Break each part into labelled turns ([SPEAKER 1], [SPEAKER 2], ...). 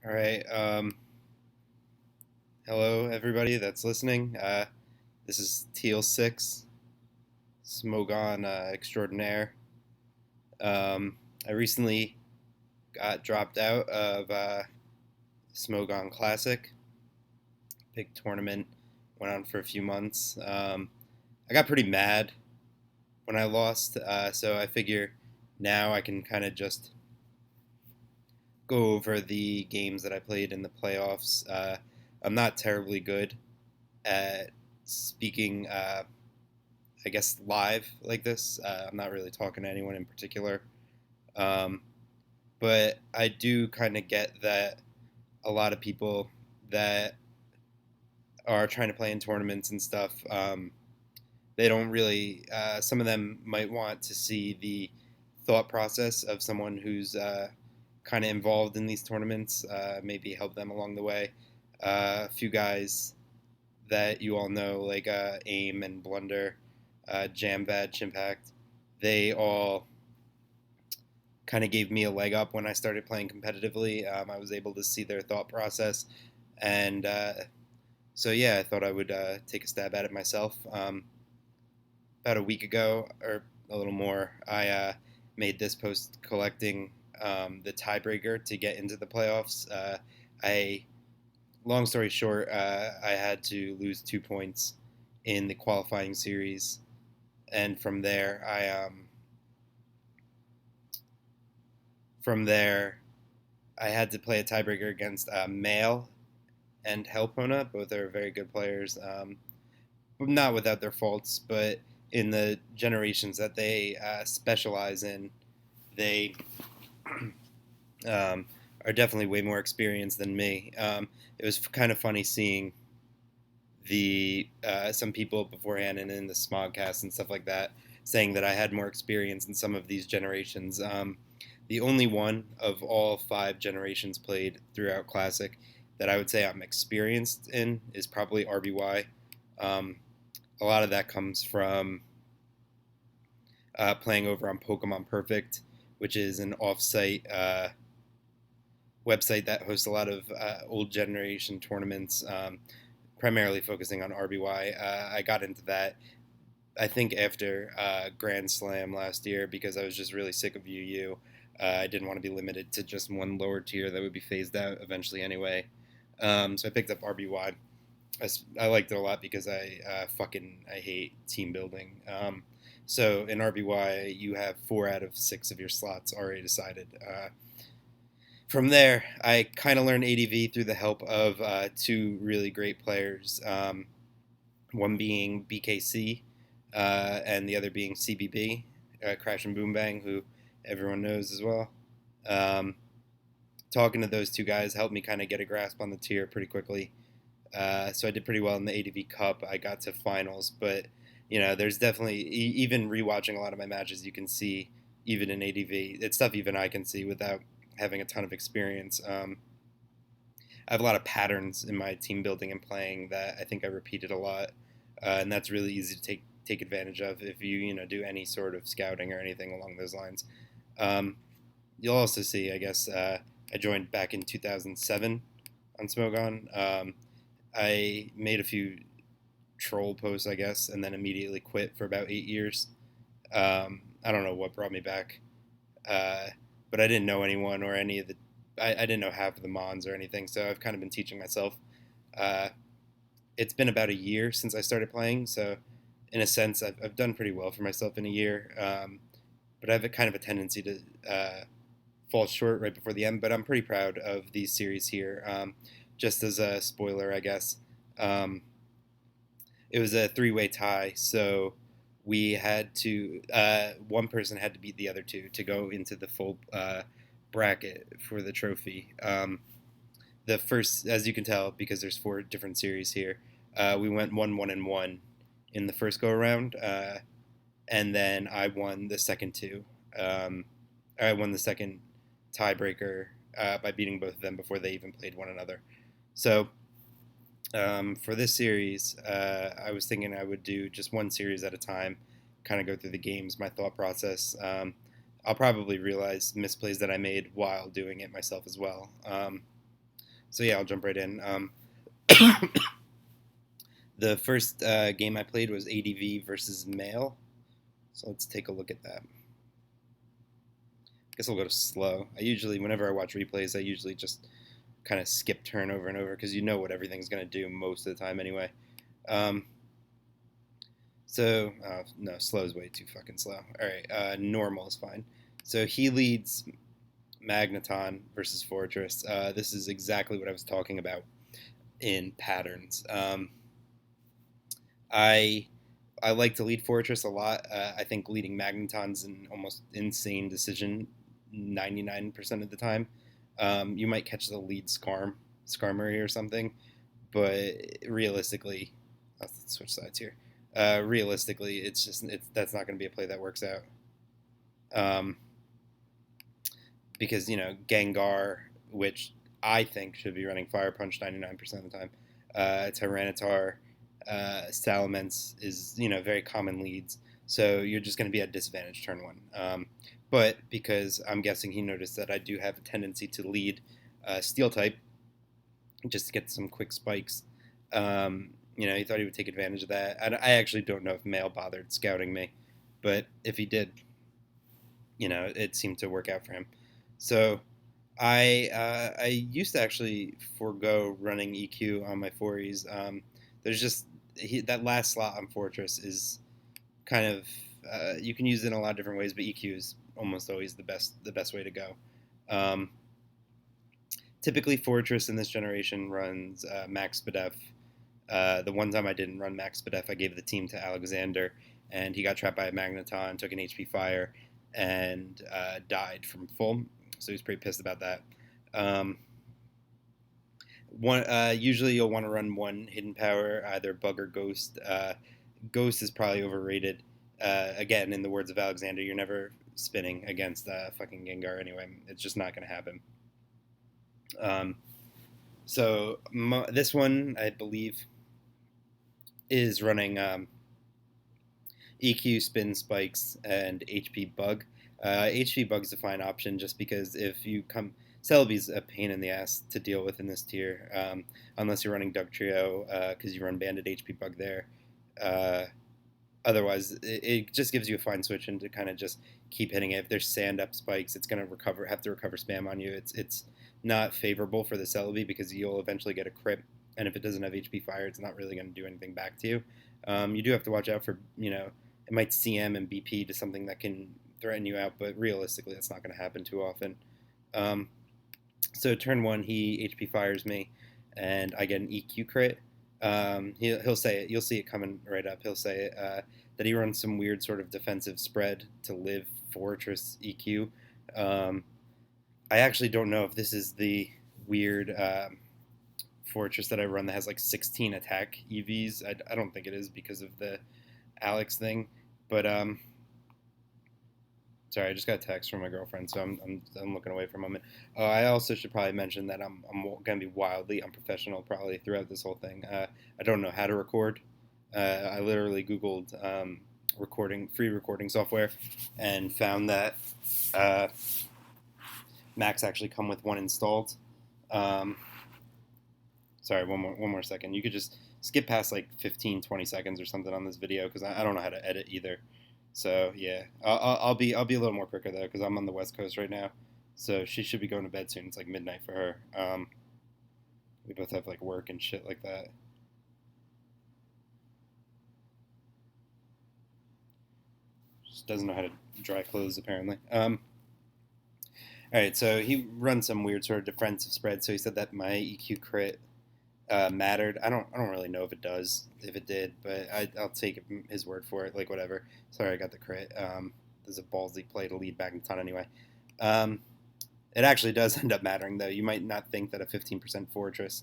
[SPEAKER 1] All right. Hello, everybody that's listening. This is TEAL6, Smogon extraordinaire. I recently got dropped out of Smogon Classic. Big tournament went on for a few months. I got pretty mad when I lost, so I figure now I can kind of just go over the games that I played in the playoffs. I'm not terribly good at speaking, I guess, live like this. I'm not really talking to anyone in particular. Um, but I do kind of get that a lot of people that are trying to play in tournaments and stuff, they don't really, some of them might want to see the thought process of someone who's kind of involved in these tournaments, maybe help them along the way. A few guys that you all know, like AIM and Blunder, Jamvad, Chimpact, they all kind of gave me a leg up when I started playing competitively. I was able to see their thought process, and so yeah, I thought I would take a stab at it myself. About a week ago, or a little more, I made this post collecting the tiebreaker to get into the playoffs. I Long story short, I had to lose 2 points in the qualifying series, and from there I had to play a tiebreaker against Mael and Helpona. Both are very good players, not without their faults, but in the generations that they specialize in, they um, are definitely way more experienced than me. It was kind of funny seeing the some people beforehand and in the Smogcast and stuff like that saying that I had more experience in some of these generations. The only one of all five generations played throughout Classic that I would say I'm experienced in is probably RBY. Um, a lot of that comes from playing over on Pokemon Perfect, which is an off-site website that hosts a lot of old generation tournaments, primarily focusing on RBY. I got into that, I think, after Grand Slam last year because I was just really sick of UU. I didn't want to be limited to just one lower tier that would be phased out eventually anyway. So I picked up RBY. I liked it a lot because I hate team building. So in RBY, you have 4 out of 6 of your slots already decided. From there, I kind of learned ADV through the help of two really great players. One being BKC, and the other being CBB, Crash and Boom Bang, who everyone knows as well. Um, Talking to those two guys helped me kind of get a grasp on the tier pretty quickly. So I did pretty well in the ADV Cup. I got to finals, but there's definitely even rewatching a lot of my matches, you can see even in ADV, it's stuff even I can see without having a ton of experience. I have a lot of patterns in my team building and playing that I think I repeated a lot, and that's really easy to take advantage of if you do any sort of scouting or anything along those lines. Um, you'll also see, I guess, I joined back in 2007 on Smogon. I made a few troll posts, I guess, and then immediately quit for about 8 years. I don't know what brought me back, uh, but I didn't know anyone or any of the. I didn't know half of the mons or anything, so I've kind of been teaching myself. Uh, it's been about a year since I started playing, so in a sense, I've done pretty well for myself in a year. But I have a kind of a tendency to fall short right before the end. But I'm pretty proud of these series here. Just as a spoiler, I guess, um, it was a three-way tie, so we had to one person had to beat the other two to go into the full bracket for the trophy. The first, as you can tell, because there's 4 different series here, we went 1-1-1 in the first go around, and then I won the second two. I won the second tiebreaker by beating both of them before they even played one another. So for this series, I was thinking I would do just one series at a time, kind of go through the games, my thought process. I'll probably realize misplays that I made while doing it myself as well. So yeah, I'll jump right in. The first game I played was ADV versus Mael. So let's take a look at that. I guess I'll go to slow. Whenever I watch replays, I usually just kind of skip turn over and over because you know what everything's going to do most of the time anyway. Um, no, slow is way too fucking slow. All right, normal is fine. So he leads Magneton versus Fortress. This is exactly what I was talking about in patterns. I I like to lead Fortress a lot. I think leading Magneton's an almost insane decision 99% of the time. You might catch the lead Skarmory or something, but realistically, let's switch sides here. Realistically, that's not going to be a play that works out. Um, because Gengar, which I think should be running Fire Punch 99% of the time, Tyranitar, Salamence is very common leads, so you're just going to be at disadvantage turn one. But because I'm guessing he noticed that I do have a tendency to lead Steel type, just to get some quick spikes. He thought he would take advantage of that. I actually don't know if Mael bothered scouting me, but if he did, it seemed to work out for him. So I used to actually forego running EQ on my fours. There's just that last slot on Fortress is kind of you can use it in a lot of different ways, but EQ is almost always the best way to go. Um, Typically, Fortress in this generation runs Max Spadef. The one time I didn't run Max Spadef, I gave the team to Alexander, and he got trapped by a Magneton, took an HP fire, and died from full. So he's pretty pissed about that. Usually you'll want to run one hidden power, either Bug or Ghost. Ghost is probably overrated. Again, in the words of Alexander, you're never spinning against fucking Gengar anyway. It's just not going to happen. This one, I believe, is running EQ, Spin Spikes, and HP Bug. HP Bug's a fine option just because if you come... Celebi's a pain in the ass to deal with in this tier, unless you're running Doug Trio, because you run Banded HP Bug there. Otherwise, it just gives you a fine switch and to kind of just keep hitting it. If there's sand up spikes, it's going to have to recover spam on you. It's not favorable for the Celebi because you'll eventually get a crit, and if it doesn't have HP fire, it's not really going to do anything back to you. You do have to watch out for, it might CM and BP to something that can threaten you out, but realistically, that's not going to happen too often. So turn one, he HP fires me, and I get an EQ crit. He'll say it. You'll see it coming right up. He'll say it, that he runs some weird sort of defensive spread to live Fortress EQ. I actually don't know if this is the weird Fortress that I run that has like 16 attack EVs. I don't think it is because of the Alex thing, but sorry, I just got a text from my girlfriend, so I'm looking away for a moment. I also should probably mention that I'm going to be wildly unprofessional probably throughout this whole thing. I don't know how to record. I literally Googled free recording software, and found that Macs actually come with one installed. Sorry, one more second. You could just skip past like 15, 20 seconds or something on this video because I don't know how to edit either. So yeah, I'll be a little more quicker though because I'm on the West Coast right now. So she should be going to bed soon. It's like midnight for her. We both have like work and shit like that. Just doesn't know how to dry clothes apparently. All right, so he runs some weird sort of defensive spread. So he said that my EQ crit mattered. I don't really know if it does, if it did, but I'll take his word for it. Like whatever. Sorry, I got the crit. There's a ballsy play to lead Magneton anyway. It actually does end up mattering though. You might not think that a 15% Fortress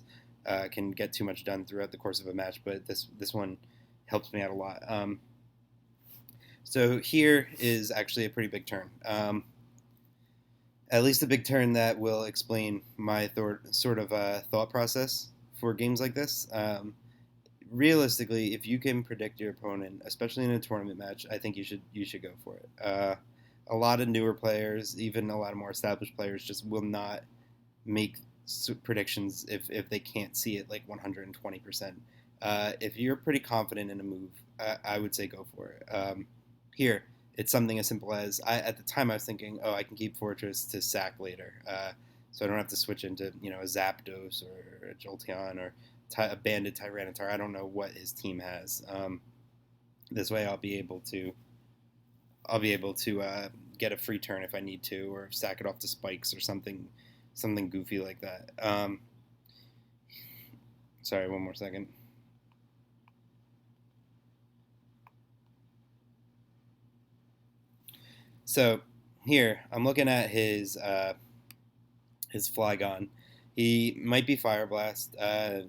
[SPEAKER 1] can get too much done throughout the course of a match, but this one helps me out a lot. So here is actually a pretty big turn. At least a big turn that will explain my thought process for games like this. Realistically, if you can predict your opponent, especially in a tournament match, I think you should go for it. A lot of newer players, even a lot of more established players, just will not make predictions if they can't see it like 120%. If you're pretty confident in a move, I would say go for it. Here, it's something as simple as at the time I was thinking, oh, I can keep Fortress to sack later, so I don't have to switch into a Zapdos or a Jolteon or a banded Tyranitar. I don't know what his team has. This way, I'll be able to get a free turn if I need to, or sack it off to spikes or something goofy like that. Sorry, one more second. So here I'm looking at his Flygon. He might be Fire Blast.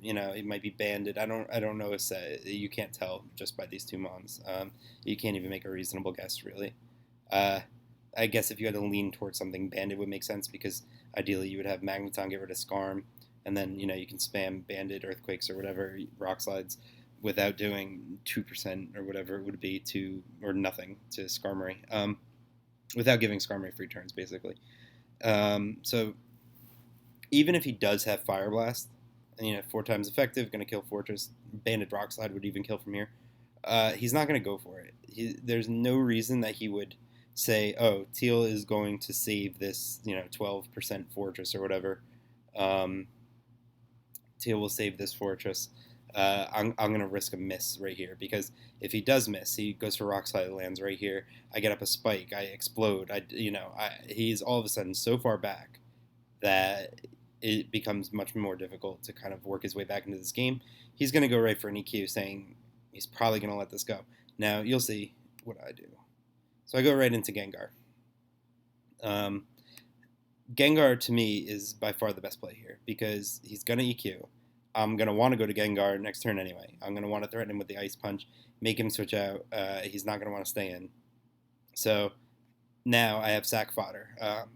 [SPEAKER 1] He might be Banded. I don't know his set. You can't tell just by these two mons. You can't even make a reasonable guess really. Uh, I guess if you had to lean towards something, Banded would make sense because ideally you would have Magneton get rid of Scarm, and then you can spam Banded Earthquakes or whatever Rock Slides without doing 2% or whatever it would be to or nothing to Skarmory, without giving Skarmory free turns basically. So even if he does have Fire Blast, 4 times effective, going to kill Fortress, Banded Rock Slide would even kill from here. He's not going to go for it. There's no reason that he would say, "Oh, Teal is going to save this, 12% Fortress or whatever. Um, Teal will save this Fortress. I'm going to risk a miss right here because if he does miss, he goes for Rock Slide, lands right here. I get up a spike, I explode. He's all of a sudden so far back that it becomes much more difficult to kind of work his way back into this game. He's going to go right for an EQ, saying he's probably going to let this go. Now, you'll see what I do. So I go right into Gengar. Gengar, to me, is by far the best play here because he's going to EQ. I'm going to want to go to Gengar next turn anyway. I'm going to want to threaten him with the Ice Punch, make him switch out. He's not going to want to stay in. So now I have sack fodder.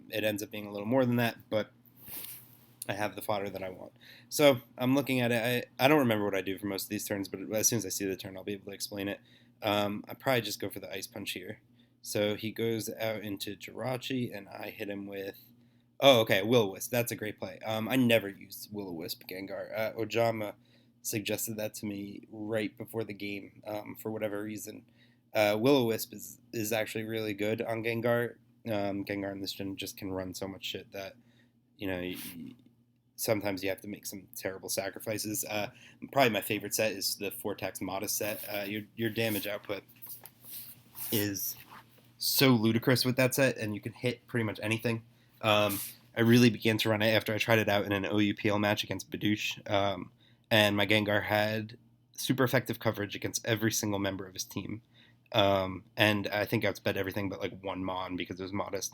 [SPEAKER 1] It ends up being a little more than that, but I have the fodder that I want. So I'm looking at it. I don't remember what I do for most of these turns, but as soon as I see the turn, I'll be able to explain it. I probably just go for the Ice Punch here. So he goes out into Jirachi, and I hit him with... Oh, okay, Will-O-Wisp. That's a great play. I never used Will-O-Wisp Gengar. Ojama suggested that to me right before the game for whatever reason. Will-O-Wisp is actually really good on Gengar. Gengar in this gen just can run so much shit that, sometimes you have to make some terrible sacrifices. Probably my favorite set is the Vortex Modest set. Your damage output is so ludicrous with that set, and you can hit pretty much anything. I really began to run it after I tried it out in an OUPL match against Badoosh, and my Gengar had super effective coverage against every single member of his team. And I think I outsped everything but like one Mon because it was Modest.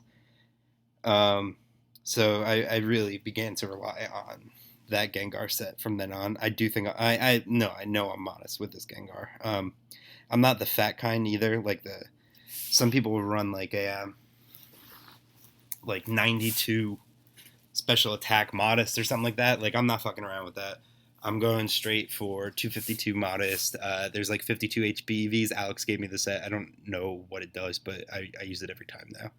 [SPEAKER 1] So I really began to rely on that Gengar set from then on. I do think I know I'm modest with this Gengar. I'm not the fat kind either. Like some people will run like a like 92 special attack modest or something like that. Like I'm not fucking around with that. I'm going straight for 252 modest. There's like 52 HP EVs. Alex gave me the set. I don't know what it does, but I use it every time now.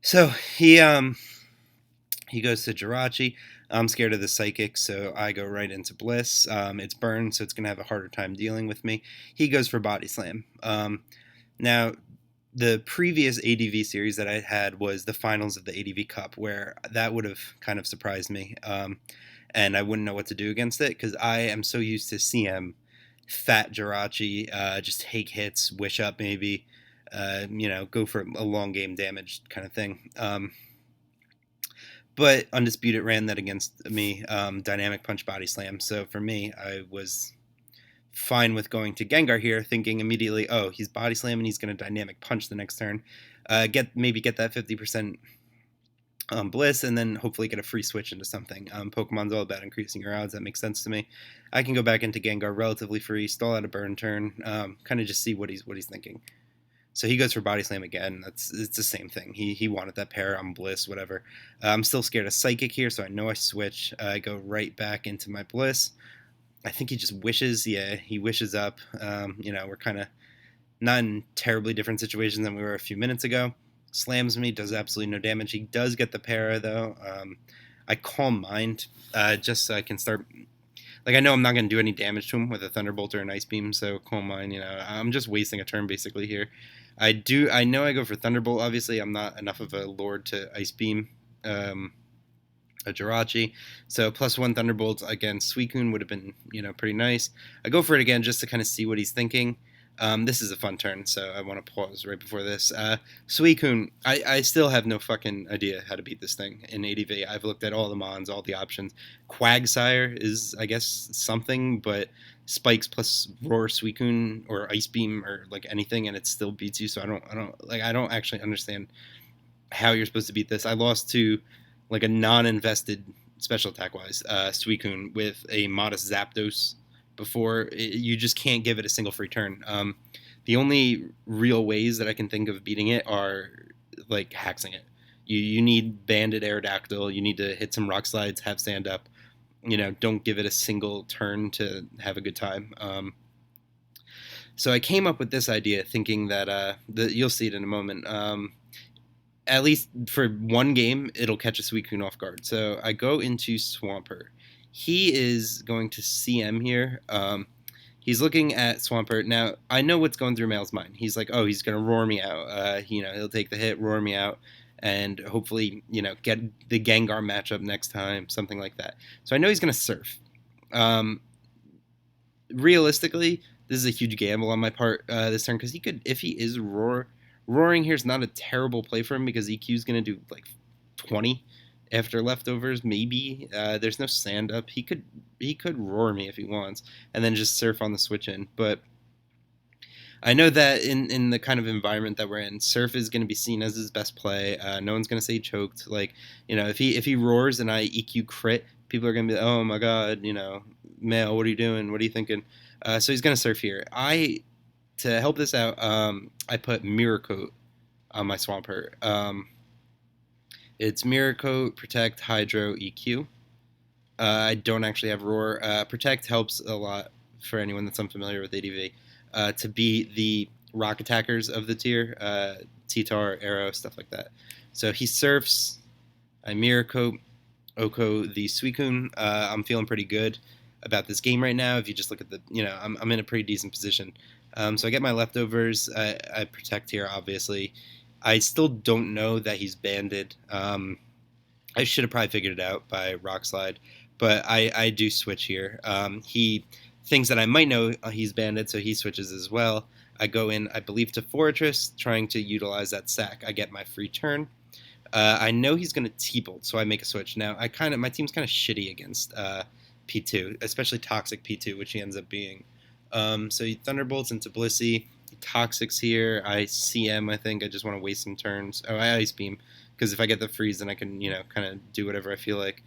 [SPEAKER 1] So he goes to Jirachi. I'm scared of the Psychic, so I go right into Bliss. It's burned, so it's going to have a harder time dealing with me. He goes for Body Slam. Now, the previous ADV series that I had was the finals of the ADV Cup, where that would have kind of surprised me. And I wouldn't know what to do against it, because I am so used to CM, fat Jirachi, just take hits, wish up maybe, go for a long game damage kind of thing. But Undisputed ran that against me, Dynamic Punch Body Slam. So for me, I was fine with going to Gengar here, thinking immediately, oh, he's Body Slam and he's going to Dynamic Punch the next turn. Get that 50% Bliss, and then hopefully get a free switch into something. Pokemon's all about increasing your odds. That makes sense to me. I can go back into Gengar relatively free, stall out a burn turn, kind of just see what he's thinking. So he goes for Body Slam again. It's the same thing. He wanted that pair on Bliss, whatever. I'm still scared of Psychic here, so I know I switch. I go right back into my Bliss. I think he just wishes. Yeah, he wishes up. We're kind of not in terribly different situations than we were a few minutes ago. Slams me, does absolutely no damage. He does get the para, though. I Calm Mind, just so I can start. Like, I know I'm not going to do any damage to him with a Thunderbolt or an Ice Beam, so Calm Mind, I'm just wasting a turn basically here. I know I go for Thunderbolt, obviously. I'm not enough of a Lord to Ice Beam a Jirachi. So +1 Thunderbolts against Suicune would have been, pretty nice. I go for it again just to kind of see what he's thinking. This is a fun turn, so I want to pause right before this. Suicune, I still have no fucking idea how to beat this thing in ADV. I've looked at all the mons, all the options. Quagsire is, I guess, something, but Spikes plus Roar Suicune or Ice Beam or like anything, and it still beats you. So I don't actually understand how you're supposed to beat this. I lost to like a non-invested special attack wise Suicune with a modest Zapdos before. You just can't give it a single free turn. The only real ways that I can think of beating it are like hexing it. You need Banded Aerodactyl. You need to hit some Rock Slides, have stand up. Don't give it a single turn to have a good time. So I came up with this idea, thinking that you'll see it in a moment. At least for one game, it'll catch a Suicune off guard. So I go into Swampert. He is going to CM here. He's looking at Swampert. Now, I know what's going through Mael's mind. He's like, oh, he's going to roar me out. He'll take the hit, roar me out, and hopefully, get the Gengar matchup next time, something like that. So I know he's going to Surf. Realistically, this is a huge gamble on my part this turn because he could, if he is roaring here is not a terrible play for him because EQ is going to do like 20 after leftovers. Maybe there's no stand up. He could roar me if he wants and then just surf on the switch in. But I know that in the kind of environment that we're in, surf is going to be seen as his best play. No one's going to say choked. Like if he roars and I EQ crit, people are going to be like, oh my god, Mael, what are you doing? What are you thinking? So he's going to surf here. To help this out, I put Mirror Coat on my Swampert. It's Mirror Coat, Protect, Hydro, EQ. I don't actually have Roar. Protect helps a lot for anyone that's unfamiliar with ADV to beat the rock attackers of the tier, T-Tar, Arrow, stuff like that. So he surfs. I Mirror Coat, Oko the Suicune. I'm feeling pretty good about this game right now. If you just look at the, I'm in a pretty decent position. So I get my leftovers. I Protect here, obviously. I still don't know that he's banded. I should have probably figured it out by Rock Slide, but I do switch here. He thinks that I might know he's banded, so he switches as well. I go in, I believe, to Fortress, trying to utilize that sack. I get my free turn. I know he's going to T-Bolt, so I make a switch. Now, my team's kind of shitty against P2, especially Toxic P2, which he ends up being. So he Thunderbolts into Blissey. He Toxics here. I CM, I think. I just want to waste some turns. Oh, I Ice Beam, because if I get the freeze, then I can, kind of do whatever I feel like.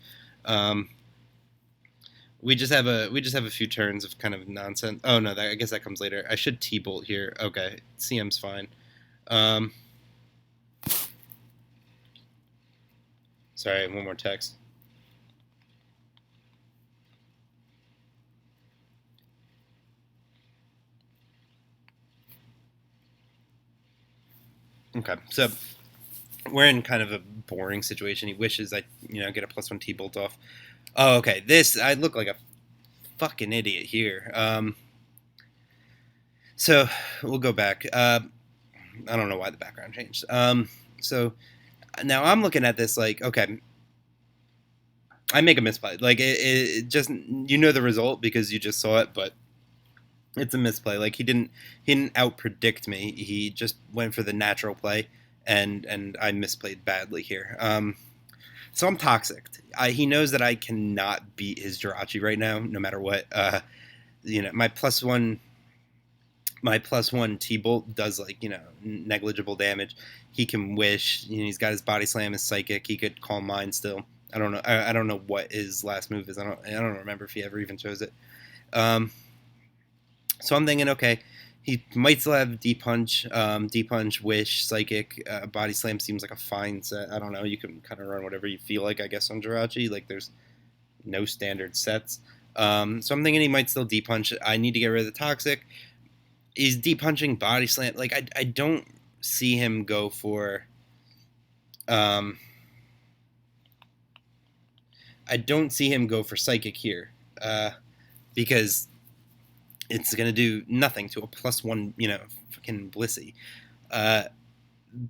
[SPEAKER 1] We just have a few turns of kind of nonsense. Oh no, I guess that comes later. I should T-Bolt here. Okay, CM's fine. Sorry, one more text. Okay, so we're in kind of a boring situation. He wishes I, get a +1 T-Bolt off. Oh, okay. I look like a fucking idiot here. So we'll go back. I don't know why the background changed. So now I'm looking at this like, okay, I make a misplay. Like it just the result because you just saw it, but it's a misplay. Like he didn't out predict me. He just went for the natural play, and I misplayed badly here. So I'm toxic. He knows that I cannot beat his Jirachi right now, no matter what. My +1 T-Bolt does negligible damage. He can wish. He's got his Body Slam, his Psychic. He could Calm Mind still. I don't know. I don't know what his last move is. I don't remember if he ever even chose it. So I'm thinking, okay, he might still have D-Punch, Wish, Psychic, Body Slam seems like a fine set. I don't know. You can kind of run whatever you feel like, I guess, on Jirachi. Like, there's no standard sets. So I'm thinking he might still D-Punch. I need to get rid of the Toxic. He's D-Punching Body Slam. Like, I don't see him go for... I don't see him go for Psychic here, because it's going to do nothing to a +1, fucking Blissey. Uh,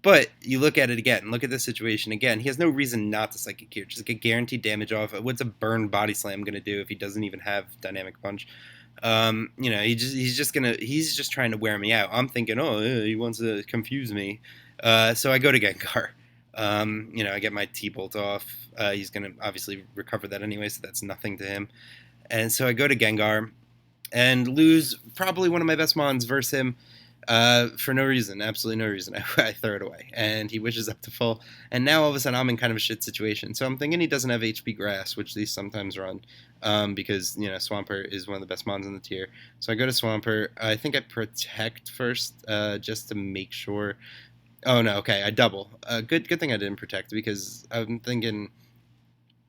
[SPEAKER 1] but you look at it again. Look at this situation again. He has no reason not to Psychic here. Just get guaranteed damage off. What's a burn Body Slam going to do if he doesn't even have Dynamic Punch? He's just trying to wear me out. I'm thinking, oh, yeah, he wants to confuse me. So I go to Gengar. I get my T-Bolt off. He's going to obviously recover that anyway, so that's nothing to him. And so I go to Gengar and lose probably one of my best mons versus him for no reason, absolutely no reason. I throw it away, and he wishes up to full. And now all of a sudden I'm in kind of a shit situation. So I'm thinking he doesn't have HP Grass, which these sometimes run, because Swampert is one of the best mons in the tier. So I go to Swampert. I think I Protect first, just to make sure. Oh no, okay, I double. Good thing I didn't Protect, because I'm thinking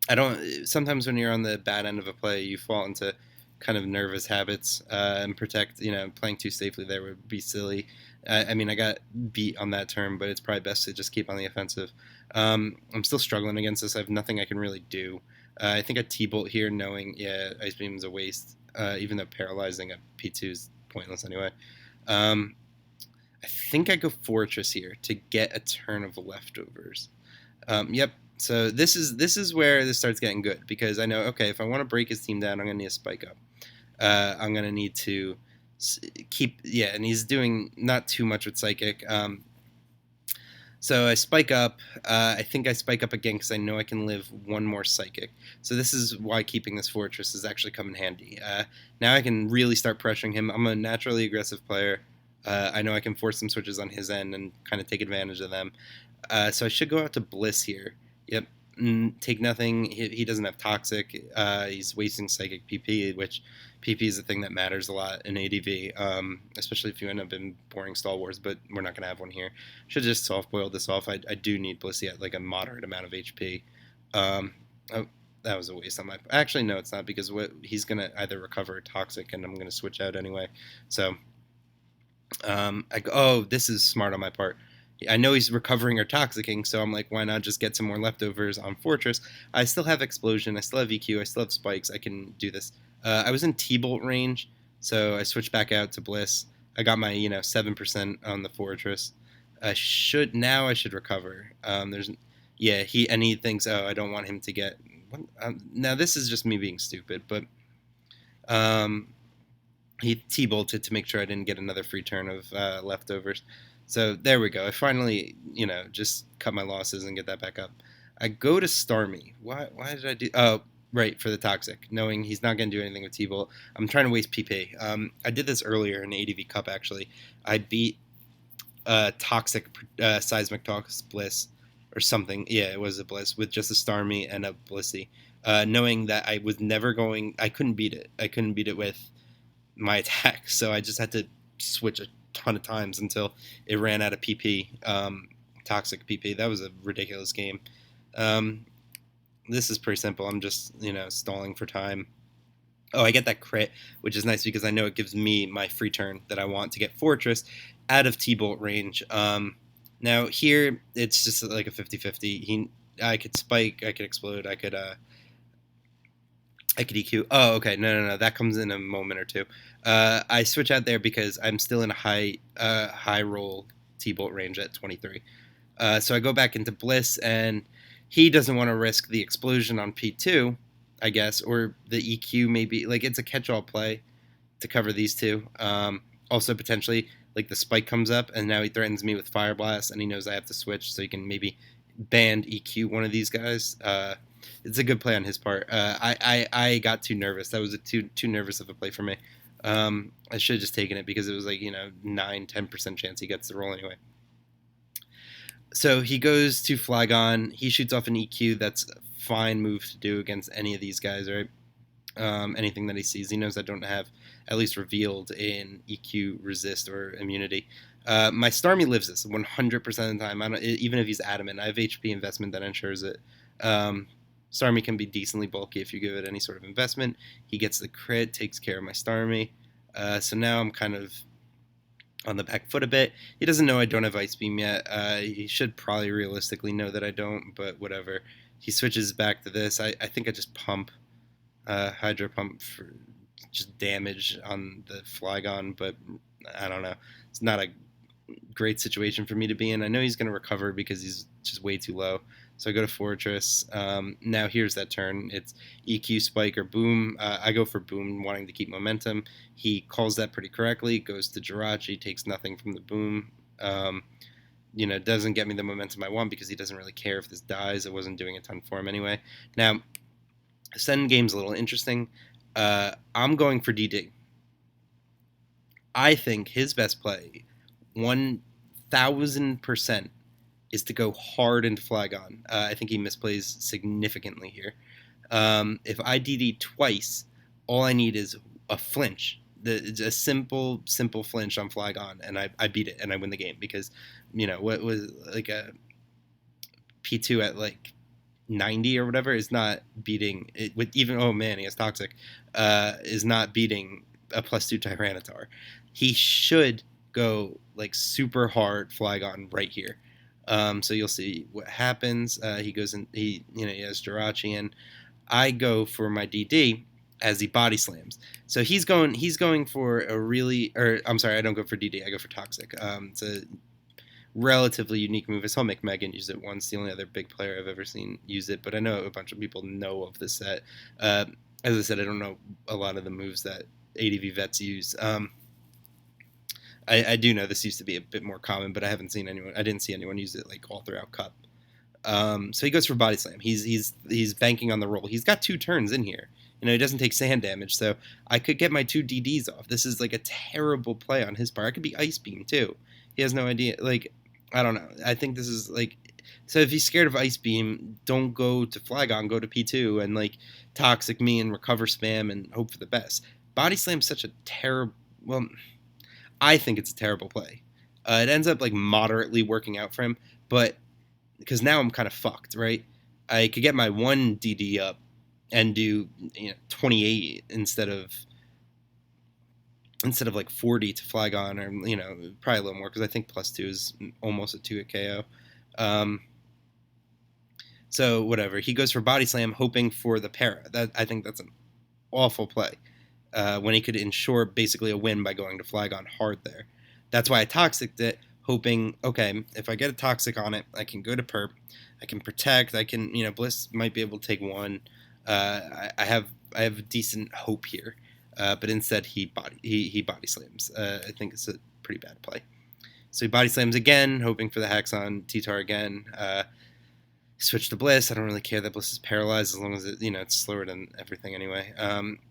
[SPEAKER 1] I don't. Sometimes when you're on the bad end of a play, you fall into kind of nervous habits, and Protect. Playing too safely there would be silly. I mean, I got beat on that term, but it's probably best to just keep on the offensive. I'm still struggling against this. I have nothing I can really do. I think a T-Bolt here, knowing Ice Beam is a waste, even though paralyzing a P2 is pointless anyway. I think I go Fortress here to get a turn of leftovers. Yep. So this is where this starts getting good, because I know, okay, if I want to break his team down, I'm gonna need a Spike Up. I'm gonna need to and he's doing not too much with Psychic. So I Spike Up. I think I Spike Up again because I know I can live one more Psychic. So this is why keeping this Fortress is actually come in handy. Now I can really start pressuring him. I'm a naturally aggressive player. I know I can force some switches on his end and kind of take advantage of them. So I should go out to Bliss here. Yep. Take nothing. He doesn't have Toxic. He's wasting Psychic PP, which PP is the thing that matters a lot in ADV, especially if you end up in boring Stall Wars, but we're not going to have one here. Should just soft-boil this off. I do need Blissey at like a moderate amount of HP. Oh, that was a waste on my... Actually, no, it's not, because he's going to either recover or Toxic, and I'm going to switch out anyway. So, this is smart on my part. I know he's recovering or toxicking, so I'm like, why not just get some more leftovers on Fortress? I still have Explosion, I still have EQ, I still have Spikes, I can do this. I was in T-Bolt range, so I switched back out to Bliss. I got my 7% on the Fortress. I should recover. He thinks, oh, I don't want him to get... now this is just me being stupid, but he T-bolted to make sure I didn't get another free turn of leftovers. So there we go. I finally, just cut my losses and get that back up. I go to Starmie. Why did I do... Oh, right, for the Toxic, knowing he's not going to do anything with T-Bolt. I'm trying to waste PP. I did this earlier in ADV Cup, actually. I beat Toxic Seismic Tox Bliss or something. Yeah, it was a Bliss with just a Starmie and a Blissey. Knowing that I was never going... I couldn't beat it. I couldn't beat it with my attack, so I just had to switch a ton of times until it ran out of PP, Toxic PP. That was a ridiculous game. This is pretty simple. I'm just, stalling for time. Oh, I get that crit, which is nice because I know it gives me my free turn that I want to get Fortress out of T-Bolt range. Now here, it's just like a 50-50. I could Spike, I could Explode, I could EQ. Oh, okay. No. That comes in a moment or two. I switch out there because I'm still in a high roll T-Bolt range at 23. So I go back into Bliss, and he doesn't want to risk the Explosion on P2, I guess, or the EQ maybe. Like, it's a catch-all play to cover these two. Also, potentially, like, the Spike comes up, and now he threatens me with Fire Blast, and he knows I have to switch, so he can maybe band EQ one of these guys. It's a good play on his part. I got too nervous. That was too nervous of a play for me. I should have just taken it because it was like 9-10% chance he gets the roll anyway. So he goes to Flygon. He shoots off an EQ. That's a fine move to do against any of these guys, right? Anything that he sees. He knows I don't have at least revealed in EQ resist or immunity. My Starmie lives this 100% of the time. Even if he's adamant, I have HP investment that ensures it. Starmie can be decently bulky if you give it any sort of investment. He gets the crit, takes care of my Starmie. So now I'm kind of on the back foot a bit. He doesn't know I don't have Ice Beam yet. He should probably realistically know that I don't, but whatever. He switches back to this. I think I just pump Hydro Pump for just damage on the Flygon, but I don't know. It's not a great situation for me to be in. I know he's going to recover because he's just way too low. So I go to Fortress. Now here's that turn. It's EQ, Spike, or Boom. I go for Boom, wanting to keep momentum. He calls that pretty correctly. Goes to Jirachi, takes nothing from the Boom. Doesn't get me the momentum I want because he doesn't really care if this dies. It wasn't doing a ton for him anyway. Now, this end game's a little interesting. I'm going for DD. I think his best play, 1,000%, is to go hard into Flygon. I think he misplays significantly here. If I DD twice, all I need is a flinch. It's a simple flinch on Flygon, and I beat it, and I win the game because, what was like a P2 at like 90 or whatever is not beating it with even, oh man, he has Toxic, is not beating a +2 Tyranitar. He should go like super hard Flygon right here. So you'll see what happens. He goes in, he has Jirachi in. I go for my DD as he body slams. So he's going for a really, or I'm sorry, I don't go for DD, I go for Toxic. It's a relatively unique move. I saw McMegan use it once, the only other big player I've ever seen use it, but I know a bunch of people know of this set. As I said, I don't know a lot of the moves that ADV vets use. I do know this used to be a bit more common, but I didn't see anyone use it like all throughout Cup. So he goes for body slam. He's banking on the roll. He's got 2 turns in here. He doesn't take sand damage, so I could get my 2 DDs off. This is like a terrible play on his part. I could be Ice Beam too. He has no idea. Like, I don't know. I think this is like, so if he's scared of Ice Beam, don't go to Flygon, go to P2 and like Toxic me and recover spam and hope for the best. Body Slam's such a terrible, well, I think it's a terrible play. It ends up like moderately working out for him, but because now I'm kind of fucked, right? I could get my 1 DD up and do 28 instead of like 40 to Flygon, or probably a little more because I think +2 is almost a 2-hit KO. So whatever, he goes for body slam, hoping for the para. I think that's an awful play. When he could ensure basically a win by going to Flygon hard there. That's why I Toxic'd it, hoping, okay, if I get a Toxic on it, I can go to Perp, I can protect, I can, Bliss might be able to take 1. I have decent hope here, but instead he body slams. I think it's a pretty bad play. So he body slams again, hoping for the Hex on T-Tar again. Switch to Bliss. I don't really care that Bliss is paralyzed as long as it's slower than everything anyway.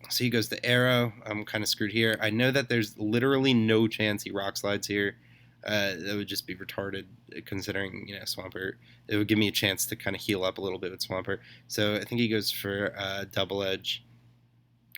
[SPEAKER 1] So he goes to Arrow. I'm kind of screwed here. I know that there's literally no chance he Rock Slides here. That would just be retarded considering Swampert. It would give me a chance to kind of heal up a little bit with Swampert. So I think he goes for Double Edge.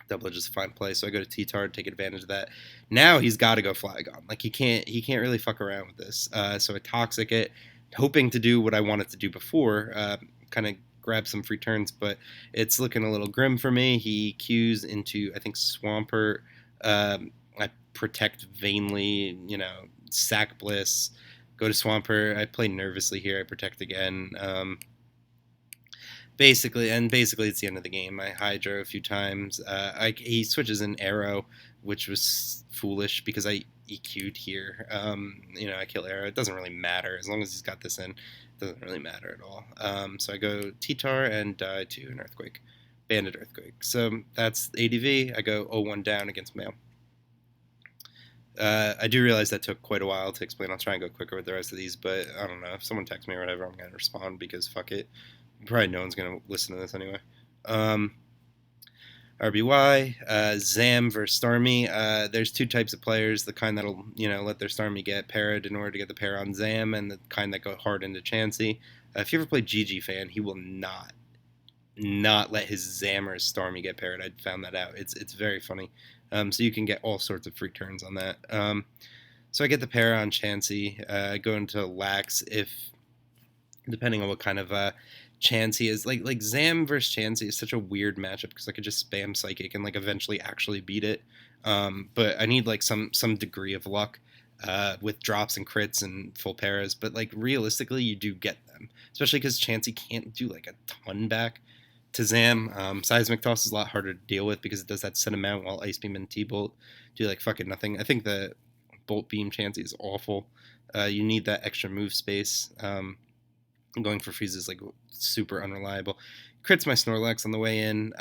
[SPEAKER 1] Double Edge is a fine play, so I go to T-Tar to take advantage of that. Now he's got to go Flygon. Like he can't really fuck around with this. So I Toxic it, hoping to do what I wanted to do before, kind of grab some free turns, but it's looking a little grim for me. He cues into, I think, Swampert. I protect vainly, sack Bliss, go to Swampert. I play nervously here. I protect again. Basically it's the end of the game. I Hydro a few times. He switches an Arrow, which was foolish because I EQ'd here. I kill Arrow. It doesn't really matter. As long as he's got this in, it doesn't really matter at all. So I go T-Tar and die to an Earthquake. Banded Earthquake. So that's ADV. I go 0-1 down against Mael. I do realize that took quite a while to explain. I'll try and go quicker with the rest of these, but I don't know. If someone texts me or whatever, I'm going to respond because fuck it. Probably no one's going to listen to this anyway. RBY, Zam versus Starmie. There's 2 types of players, the kind that'll, let their Starmie get parried in order to get the pair on Zam, and the kind that go hard into Chansey. If you ever played GG Fan, he will not let his Zam or his Starmie get parried. I found that out. It's very funny. So you can get all sorts of free turns on that. So I get the pair on Chansey. I go into Lax depending on what kind of Chansey is. Like Zam versus Chansey is such a weird matchup because I could just spam Psychic and like eventually actually beat it. But I need like some degree of luck. with drops and crits and full paras, but like realistically, you do get them, especially because Chansey can't do like a ton back to Zam. Seismic Toss is a lot harder to deal with because it does that set amount, while Ice Beam and T Bolt do like fucking nothing. I think the Bolt Beam Chansey is awful. You need that extra move space. Going for freeze is like super unreliable. Crits my Snorlax on the way in.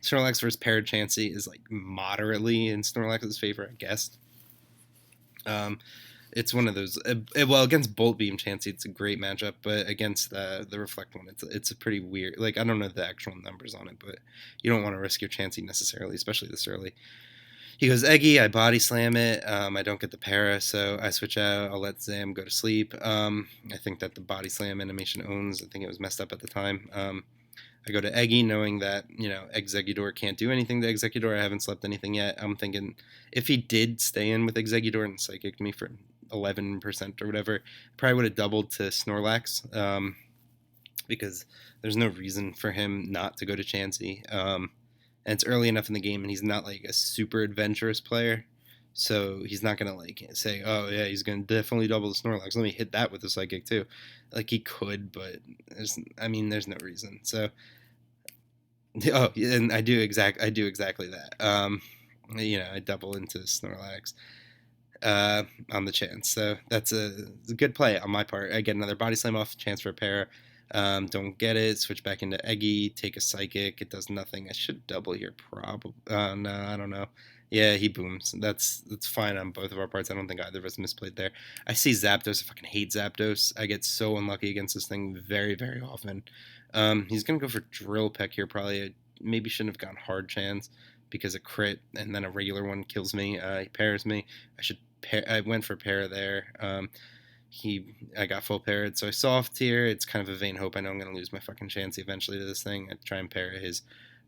[SPEAKER 1] Snorlax versus Parrot Chansey is like moderately in Snorlax's favor, I guess. It's one of those. Well, against Bolt Beam Chansey, it's a great matchup, but against the Reflect one, it's a pretty weird. Like I don't know the actual numbers on it, but you don't want to risk your Chansey necessarily, especially this early. He goes Eggy, I body slam it. I don't get the para, so I switch out. I'll let Zam go to sleep. I think that the body slam animation owns. I think it was messed up at the time. I go to Eggy knowing that, Exeggutor can't do anything to Exeggutor. I haven't slept anything yet. I'm thinking if he did stay in with Exeggutor and psychic me for 11% or whatever, probably would have doubled to Snorlax, because there's no reason for him not to go to Chansey. And it's early enough in the game, and he's not like a super adventurous player, so he's not gonna like say, "Oh yeah, he's gonna definitely double the Snorlax. Let me hit that with the Psychic too." Like he could, but there's no reason. So, oh, and I do exactly that. I double into Snorlax on the chance. So that's a good play on my part. I get another body slam off, chance for a pair. Don't get it. Switch back into Eggy. Take a psychic. It does nothing. I should double here, probably. No, I don't know. Yeah, he booms. That's fine on both of our parts. I don't think either of us misplayed there. I see Zapdos. I fucking hate Zapdos. I get so unlucky against this thing very, very often. He's gonna go for Drill Peck here. Probably. Maybe shouldn't have gone Hard Chance because a crit and then a regular one kills me. He pairs me. I went for para there. I got full parried, so I soft here. It's kind of a vain hope. I know I'm going to lose my fucking chance eventually to this thing. I try and parry his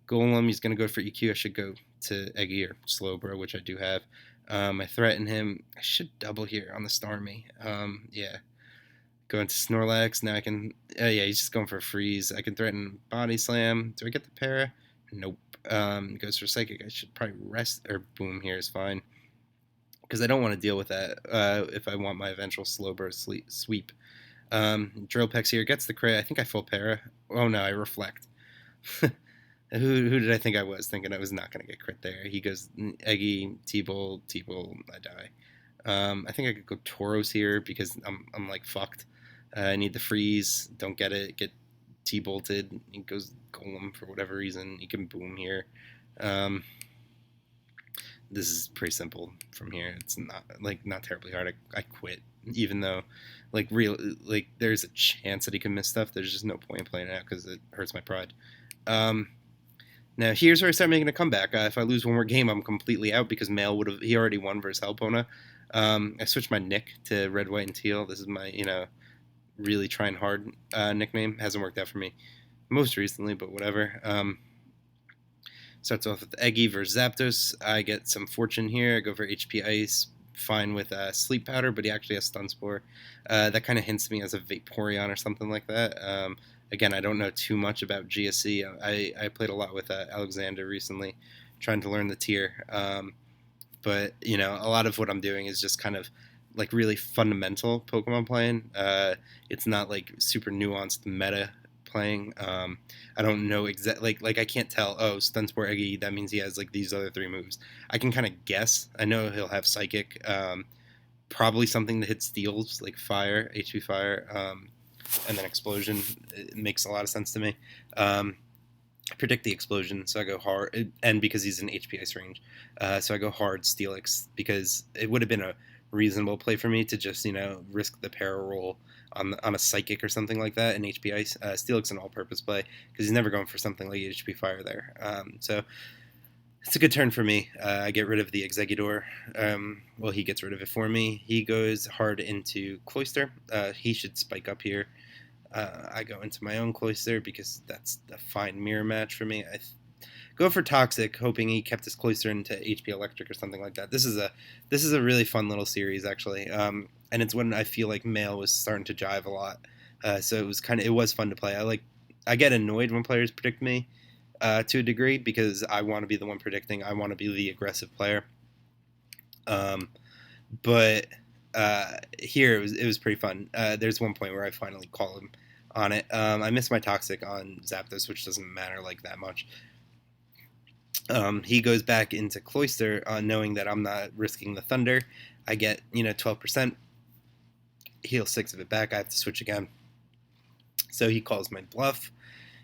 [SPEAKER 1] Golem. He's going to go for EQ. I should go to Eggy or Slowbro, which I do have. I threaten him. I should double here on the Starmie. Yeah. Go into Snorlax. Now I can... yeah, he's just going for a freeze. I can threaten Body Slam. Do I get the para? Nope. Goes for Psychic. I should probably rest... Or Boom here is fine, because I don't want to deal with that if I want my eventual Slowbro sweep. Drill Pex here gets the crit. I think I full para. Oh no, I reflect. Who did I think I was? Thinking I was not going to get crit there. He goes Eggy, T-Bolt, I die. I think I could go Tauros here because I'm like fucked. I need the freeze. Don't get it. Get T-Bolted. He goes Golem for whatever reason. He can boom here. This is pretty simple from here. It's not terribly hard. I quit, even though there's a chance that he can miss stuff. There's just no point in playing it out because it hurts my pride. Now here's where I start making a comeback. If I lose one more game, I'm completely out because Mael he already won versus Helpona. I switched my nick to Red, White, and Teal. This is my really trying hard nickname. Hasn't worked out for me most recently, but whatever. Starts off with Eggy versus Zapdos. I get some fortune here. I go for HP Ice. Fine with Sleep Powder, but he actually has Stun Spore. That kind of hints to me as a Vaporeon or something like that. Again, I don't know too much about GSC. I played a lot with Alexander recently, trying to learn the tier. But, a lot of what I'm doing is just kind of like really fundamental Pokemon playing. It's not like super nuanced meta playing. I don't know exactly, like I can't tell, Stun Spore Eggy, that means he has like these other three moves. I can kind of guess. I know he'll have Psychic, probably something that hits Steals, like Fire, HP Fire, and then Explosion. It makes a lot of sense to me. I predict the Explosion, so I go hard, and because he's in HP Ice range, so I go hard Steelix, because it would have been a reasonable play for me to just, risk the para roll on a Psychic or something like that in HP Ice. Steelix an all-purpose play because he's never going for something like HP Fire there. So it's a good turn for me. I get rid of the Exeggutor. Well, he gets rid of it for me. He goes hard into Cloyster. He should spike up here. I go into my own Cloyster because that's a fine mirror match for me. I go for Toxic, hoping he kept his Cloyster into HP Electric or something like that. This is a really fun little series, actually. And it's when I feel like Mael was starting to jive a lot. So it was fun to play. I get annoyed when players predict me to a degree because I want to be the one predicting. I want to be the aggressive player. But here it was pretty fun. There's one point where I finally call him on it. I missed my toxic on Zapdos, which doesn't matter like that much. He goes back into Cloyster, knowing that I'm not risking the Thunder. I get 12%, heal 6 of it back. I have to switch again. So he calls my bluff,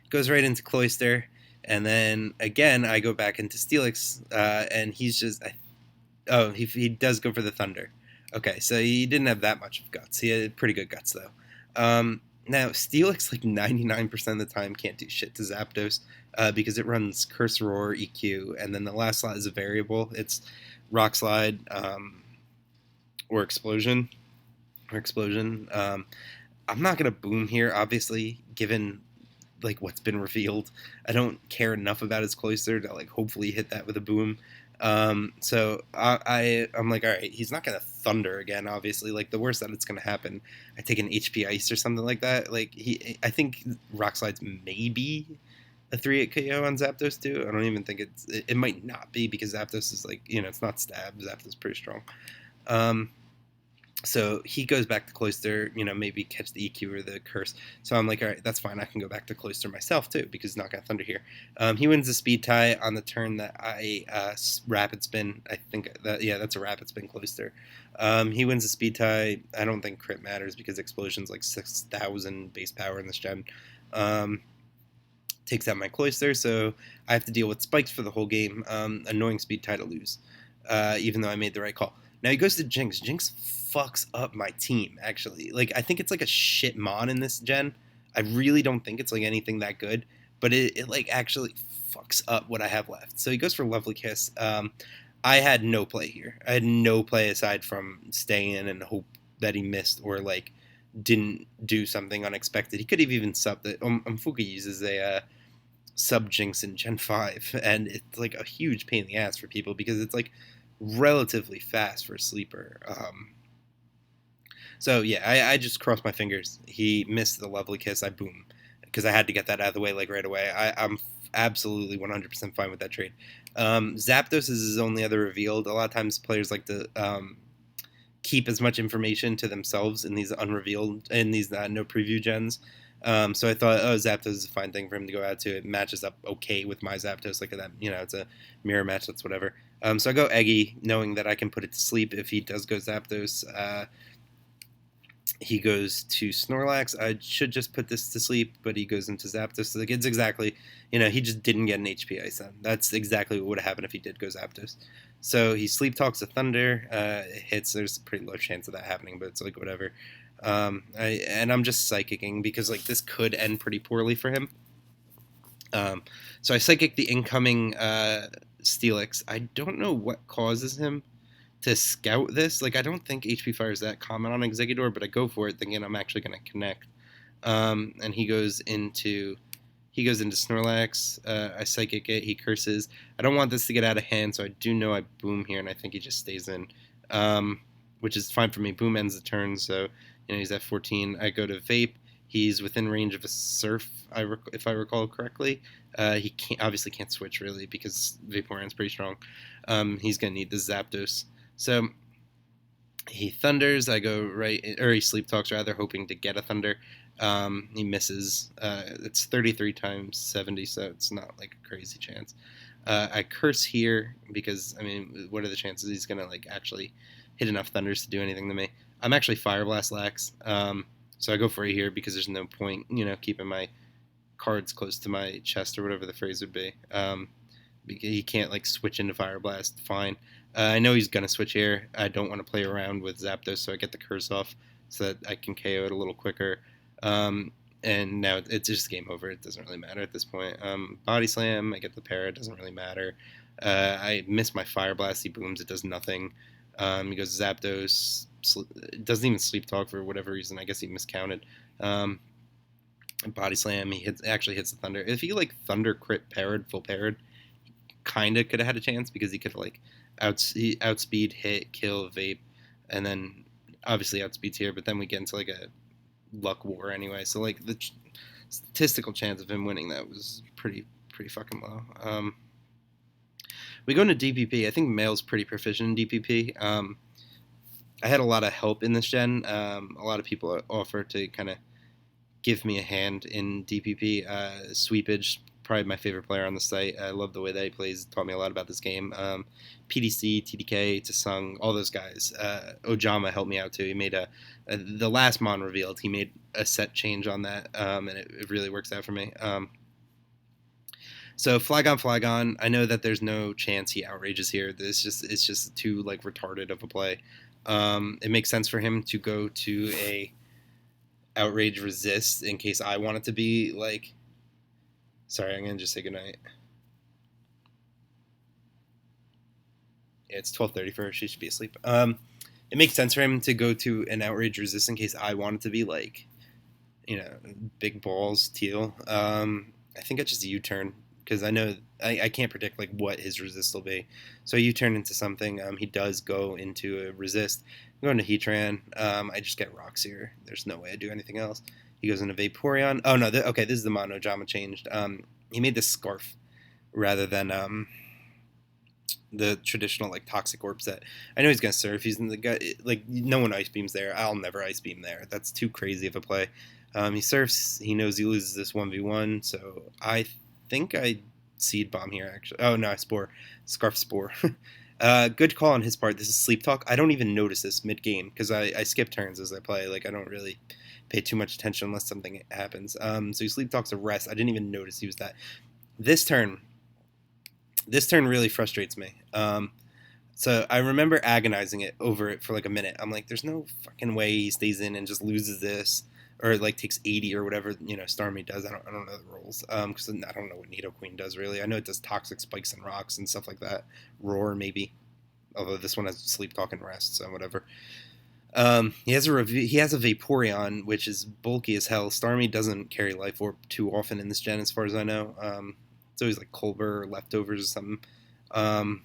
[SPEAKER 1] goes right into Cloyster, and then again I go back into Steelix, and he's just he does go for the Thunder. Okay, so he didn't have that much of guts. He had pretty good guts though. Now Steelix like 99% of the time can't do shit to Zapdos, because it runs Curse Roar, EQ, and then the last slot is a variable. It's Rock Slide, or Explosion, I'm not gonna boom here, obviously, given like what's been revealed. I don't care enough about his Cloyster to like hopefully hit that with a boom. So I'm like, all right, he's not gonna Thunder again. Obviously, like the worst that it's gonna happen, I take an HP Ice or something like that. Like I think Rock Slide's maybe a 3-8 KO on Zapdos too. I don't even think it might not be, because Zapdos is like, it's not stab. Zapdos is pretty strong. So he goes back to Cloyster, maybe catch the EQ or the Curse. So I'm like, all right, that's fine. I can go back to Cloyster myself too, because he's not going to Thunder here. He wins the Speed Tie on the turn that I Rapid Spin. I think that's a Rapid Spin Cloyster. He wins the Speed Tie. I don't think crit matters because Explosion's like 6,000 base power in this gen. Takes out my Cloyster, so I have to deal with spikes for the whole game. Annoying Speed Tie to lose, even though I made the right call. Now he goes to Jinx. Jinx fucks up my team, actually. Like, I think it's like a shit mon in this gen. I really don't think it's like anything that good, but it like actually fucks up what I have left. So he goes for Lovely Kiss. I had no play here. I had no play aside from stay in and hope that he missed or like didn't do something unexpected. He could have even subbed it. Mfuka uses a sub Jinx in Gen 5, and it's like a huge pain in the ass for people because it's like relatively fast for a sleeper. So yeah, I just crossed my fingers. He missed the Lovely Kiss. I boom, because I had to get that out of the way like right away. I'm absolutely 100% fine with that trade. Zapdos is his only other revealed. A lot of times players like to keep as much information to themselves in these unrevealed, in these no preview gens. So I thought, Zapdos is a fine thing for him to go out to. It matches up okay with my Zapdos, like that. It's a mirror match. That's whatever. So I go Eggy, knowing that I can put it to sleep if he does go Zapdos. He goes to Snorlax. I should just put this to sleep, but he goes into Zapdos. So it's exactly, he just didn't get an HP Ice then. That's exactly what would have happened if he did go Zapdos. So he Sleep Talks a Thunder. It hits. There's a pretty low chance of that happening, but it's like whatever. I'm just Psychicking because like this could end pretty poorly for him. So I Psychic the incoming Steelix. I don't know what causes him to scout this. Like, I don't think HP Fire is that common on Exeggutor, but I go for it thinking I'm actually going to connect. And he goes into Snorlax. I Psychic it. He curses. I don't want this to get out of hand, so I do know I boom here, and I think he just stays in, which is fine for me. Boom ends the turn, so he's at 14. I go to Vape. He's within range of a Surf, if I recall correctly. He obviously can't switch, really, because Vaporeon's pretty strong. He's going to need the Zapdos. So he Thunders. I go right, or he Sleep Talks, rather, hoping to get a Thunder. He misses. It's 33 times 70, so it's not like a crazy chance. I Curse here because, what are the chances he's going to like actually hit enough Thunders to do anything to me? I'm actually Fire Blast Lax. So I go for it here because there's no point, keeping my cards close to my chest or whatever the phrase would be. He can't like switch into Fire Blast. Fine. I know he's gonna switch here. I don't want to play around with Zapdos, so I get the Curse off so that I can KO it a little quicker. And now it's just game over. It doesn't really matter at this point. Body Slam. I get the Para. It doesn't really matter. I miss my Fire Blast. He booms. It does nothing. He goes Zapdos. Doesn't even Sleep Talk for whatever reason. I guess he miscounted. Body Slam. He actually hits the Thunder. If he like Thunder crit parried, full parried, he kind of could have had a chance because he could like outspeed, hit, kill, Vape, and then obviously outspeeds here. But then we get into like a luck war anyway. So like the statistical chance of him winning that was pretty fucking low. We go into DPP. I think Mael's pretty proficient in DPP. I had a lot of help in this gen. A lot of people offer to kind of give me a hand in DPP. Sweepage, probably my favorite player on the site. I love the way that he plays. Taught me a lot about this game. PDC, TDK, Tasung, all those guys. Ojama helped me out too. He made the last Mon revealed. He made a set change on that, and it really works out for me. So Flag on. I know that there's no chance he outrages here. It's just too like retarded of a play. It makes sense for him to go to a outrage resist in case I want it to be like. Sorry, I'm gonna just say goodnight. Yeah, it's 12:30 for her. She should be asleep. It makes sense for him to go to an outrage resist in case I want it to be like, big balls teal. I think I just U-turn because I know I can't predict like what his resist will be. So U-turn into something. He does go into a resist. I'm going to Heatran. I just get rocks here. There's no way I do anything else. He goes into Vaporeon. Oh no, okay, this is the Mono Jama changed. He made this scarf rather than the traditional like toxic orb set. I know he's gonna surf. He's in the guy like no one ice beams there. I'll never ice beam there. That's too crazy of a play. He surfs. He knows he loses this 1v1. So I think I seed bomb here actually. Oh no, I spore, scarf spore. Good call on his part. This is sleep talk. I don't even notice this mid game because I skip turns as I play. Like I don't really pay too much attention unless something happens. So he sleep talks a rest. I didn't even notice he was that. This turn, this turn really frustrates me. So I remember agonizing it over it for like a minute. I'm like, there's no fucking way he stays in and just loses this, or like takes 80 or whatever Starmie does. I don't know the rules because I don't know what Nidoqueen does really. I know it does toxic spikes and rocks and stuff like that. Roar maybe, although this one has sleep talk and rest, so whatever. He has a Vaporeon, which is bulky as hell. Starmie doesn't carry Life Orb too often in this gen, as far as I know. It's always like Culver or leftovers or something. Um,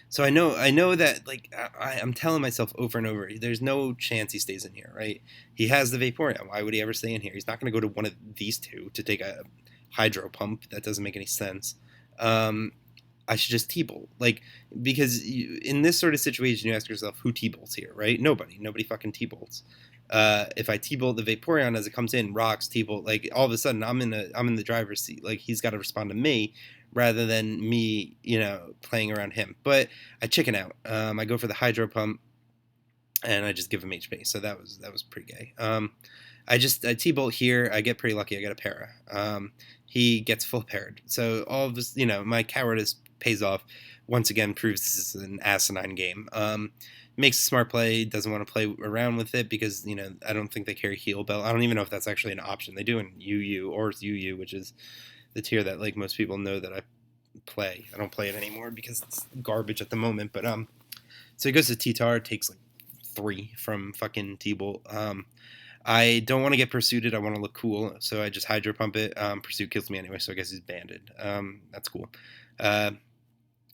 [SPEAKER 1] so I know that like I'm telling myself over and over, there's no chance he stays in here, right? He has the Vaporeon. Why would he ever stay in here? He's not going to go to one of these two to take a Hydro Pump. That doesn't make any sense. Um, I should just T-bolt. Like, because in this sort of situation, you ask yourself, who T-bolts here, right? Nobody. Nobody fucking T-bolts. If I T-bolt the Vaporeon as it comes in, rocks, T-bolt, like, all of a sudden, I'm in the driver's seat. Like, he's got to respond to me rather than me, playing around him. But I chicken out. I go for the Hydro Pump, and I just give him HP. So that was pretty gay. I T-bolt here. I get pretty lucky. I get a para. He gets full paired. So all of this, my cowardice pays off. Once again, proves this is an asinine game. Makes a smart play. Doesn't want to play around with it because I don't think they carry Heal Bell. I don't even know if that's actually an option. They do in UU or UU, which is the tier that like most people know that I play. I don't play it anymore because it's garbage at the moment. But so he goes to T-Tar, takes like 3 from fucking T-Bolt. I don't want to get pursued. I want to look cool, so I just Hydro Pump it. Pursuit kills me anyway, so I guess he's banded. That's cool. I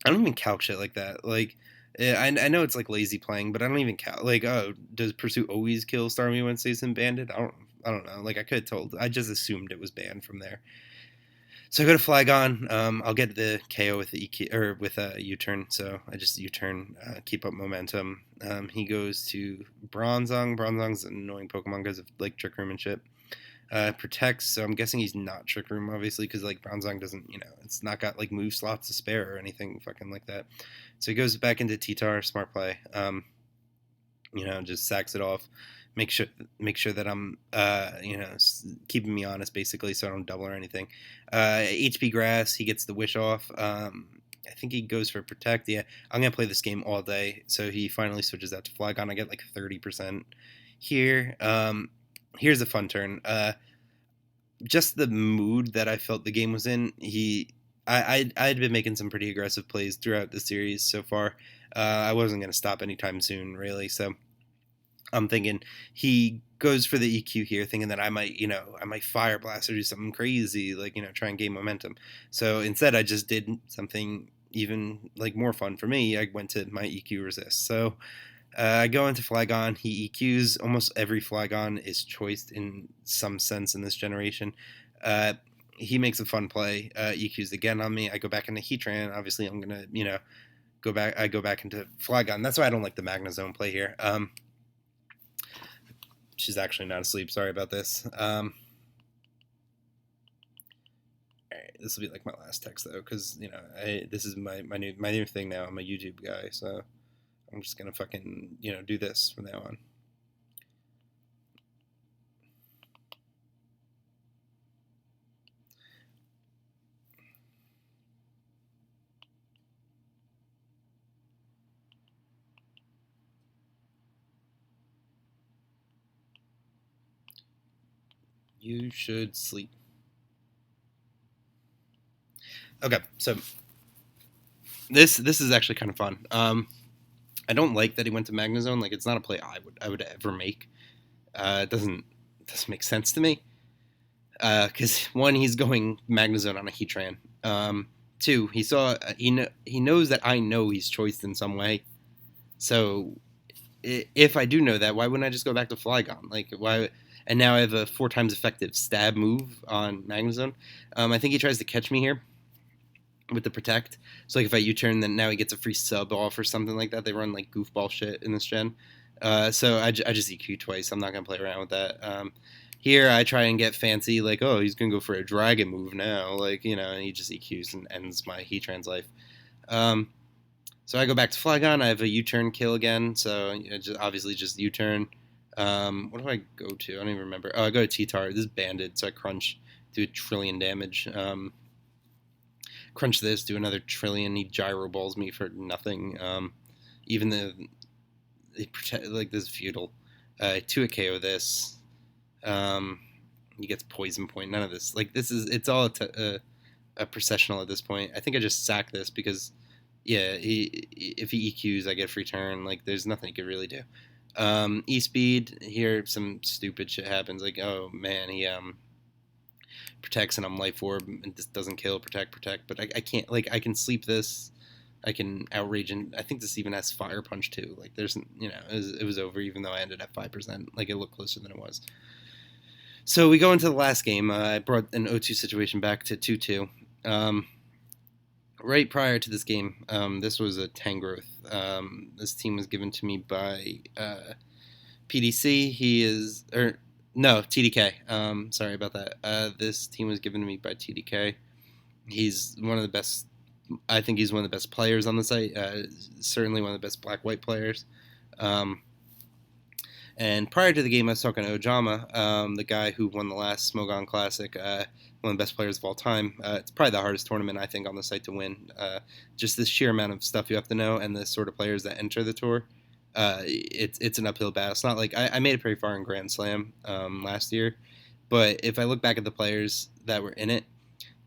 [SPEAKER 1] don't even calc shit like that. Like, I know it's like lazy playing, but I don't even calc. Like, oh, does Pursuit always kill Starmie when it stays in banded? I don't know. Like, I could have told. I just assumed it was banned from there. So I go to Flygon. I'll get the KO with the EQ or with a U-turn. So I just U-turn, keep up momentum. He goes to Bronzong. Bronzong's an annoying Pokemon because of like Trick Room and shit. Protects. So I'm guessing he's not Trick Room, obviously, because like Bronzong doesn't, it's not got like move slots to spare or anything fucking like that. So he goes back into T-Tar. Smart play. Just sacks it off. Make sure that I'm keeping me honest basically, so I don't double or anything. HP grass, he gets the wish off. I think he goes for protect. Yeah, I'm gonna play this game all day. So he finally switches out to Flygon. I get like 30% here. Here's a fun turn. Just the mood that I felt the game was in. I'd been making some pretty aggressive plays throughout the series so far. I wasn't gonna stop anytime soon, really. So I'm thinking he goes for the EQ here, thinking that I might Fire Blast or do something crazy, like, try and gain momentum. So instead, I just did something even like more fun for me. I went to my EQ resist. So I go into Flygon. He EQs. Almost every Flygon is choiced in some sense in this generation. He makes a fun play. EQs again on me. I go back into Heatran. Obviously, I'm gonna I go back into Flygon. That's why I don't like the Magnezone play here. She's actually not asleep. Sorry about this. All right, this will be like my last text though, because this is my new thing now. I'm a YouTube guy, so I'm just gonna fucking do this from now on. You should sleep. Okay, so this is actually kind of fun. I don't like that he went to Magnezone. Like, it's not a play I would ever make. It doesn't make sense to me. Because one, he's going Magnezone on a Heatran. Two, he knows that I know he's choiced in some way. So if I do know that, why wouldn't I just go back to Flygon? Like, why? And now I have a 4 times effective stab move on Magnezone. I think he tries to catch me here with the Protect. So like if I U-turn, then now he gets a free sub off or something like that. They run like goofball shit in this gen. So I just EQ twice. I'm not going to play around with that. Here I try and get fancy, like, oh, he's going to go for a dragon move now. Like, and he just EQs and ends my Heatran's life. So I go back to Flygon. I have a U-turn kill again. So obviously just U-turn. What do I go to? I don't even remember. Oh, I go to T-Tar. This is banded, so I crunch, do a trillion damage. Crunch this, do another trillion. He gyro balls me for nothing. Even though they protect, like, this is futile. 2 a KO this. He gets poison point. None of this. Like, it's all a processional at this point. I think I just sack this because, yeah, if he EQs, I get free turn. Like, there's nothing he could really do. E-speed, here some stupid shit happens, like, oh man, he protects and I'm life orb and this doesn't kill, protect, but I can't, like, I can sleep this, I can outrage, and I think this even has fire punch too. Like, there's, it was over even though I ended at 5%, like, it looked closer than it was. So we go into the last game. I brought an 0-2 situation back to 2-2. Right prior to this game, this was a Tangrowth. This team was given to me by PDC. TDK. Sorry about that. This team was given to me by TDK. He's one of the best. I think he's one of the best players on the site. Certainly one of the best black-white players. And prior to the game, I was talking to Ojama, the guy who won the last Smogon Classic, one of the best players of all time. It's probably the hardest tournament, I think, on the site to win. Just the sheer amount of stuff you have to know and the sort of players that enter the tour. It's an uphill battle. It's not like I made it pretty far in Grand Slam last year, but if I look back at the players that were in it,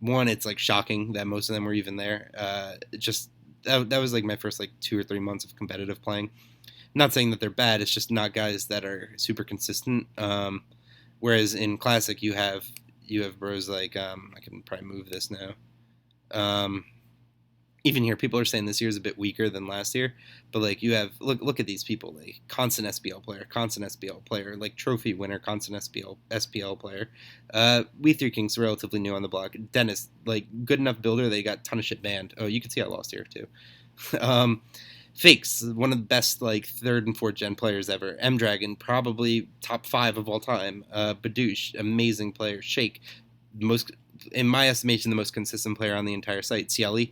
[SPEAKER 1] one, it's like shocking that most of them were even there. That was like my first like 2 or 3 months of competitive playing. Not saying that they're bad, it's just not guys that are super consistent. Whereas in Classic, you have bros like, I can probably move this now. Even here, people are saying this year is a bit weaker than last year, but like you have, look at these people, like constant SPL player, like trophy winner, constant SPL player. We Three Kings relatively new on the block. Dennis, like good enough builder, they got a ton of shit banned. Oh, you can see I lost here too. Fakes, one of the best like 3rd and 4th gen players ever. M-Dragon, probably top 5 of all time. Badoosh, amazing player. Shake, in my estimation, the most consistent player on the entire site. CLE,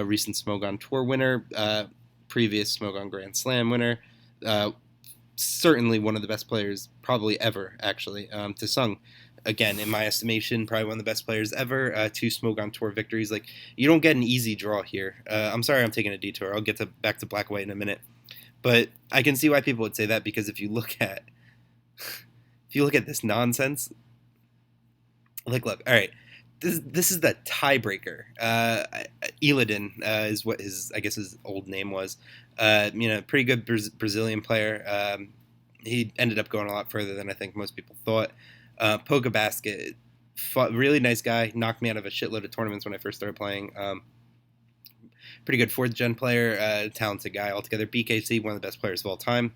[SPEAKER 1] recent Smogon Tour winner, previous Smogon Grand Slam winner. Certainly one of the best players probably ever, actually. Tasung, again, in my estimation, probably one of the best players ever. 2 Smogon Tour victories. Like, you don't get an easy draw here. I'm sorry I'm taking a detour. I'll get back to Black White in a minute. But I can see why people would say that, because if you look at this nonsense, like, look, all right, this is the Tiebreaker. Illidan is what his old name was. Pretty good Brazilian player. He ended up going a lot further than I think most people thought. Poke Basket, really nice guy. Knocked me out of a shitload of tournaments when I first started playing. Pretty good 4th gen player, talented guy altogether. BKC, one of the best players of all time.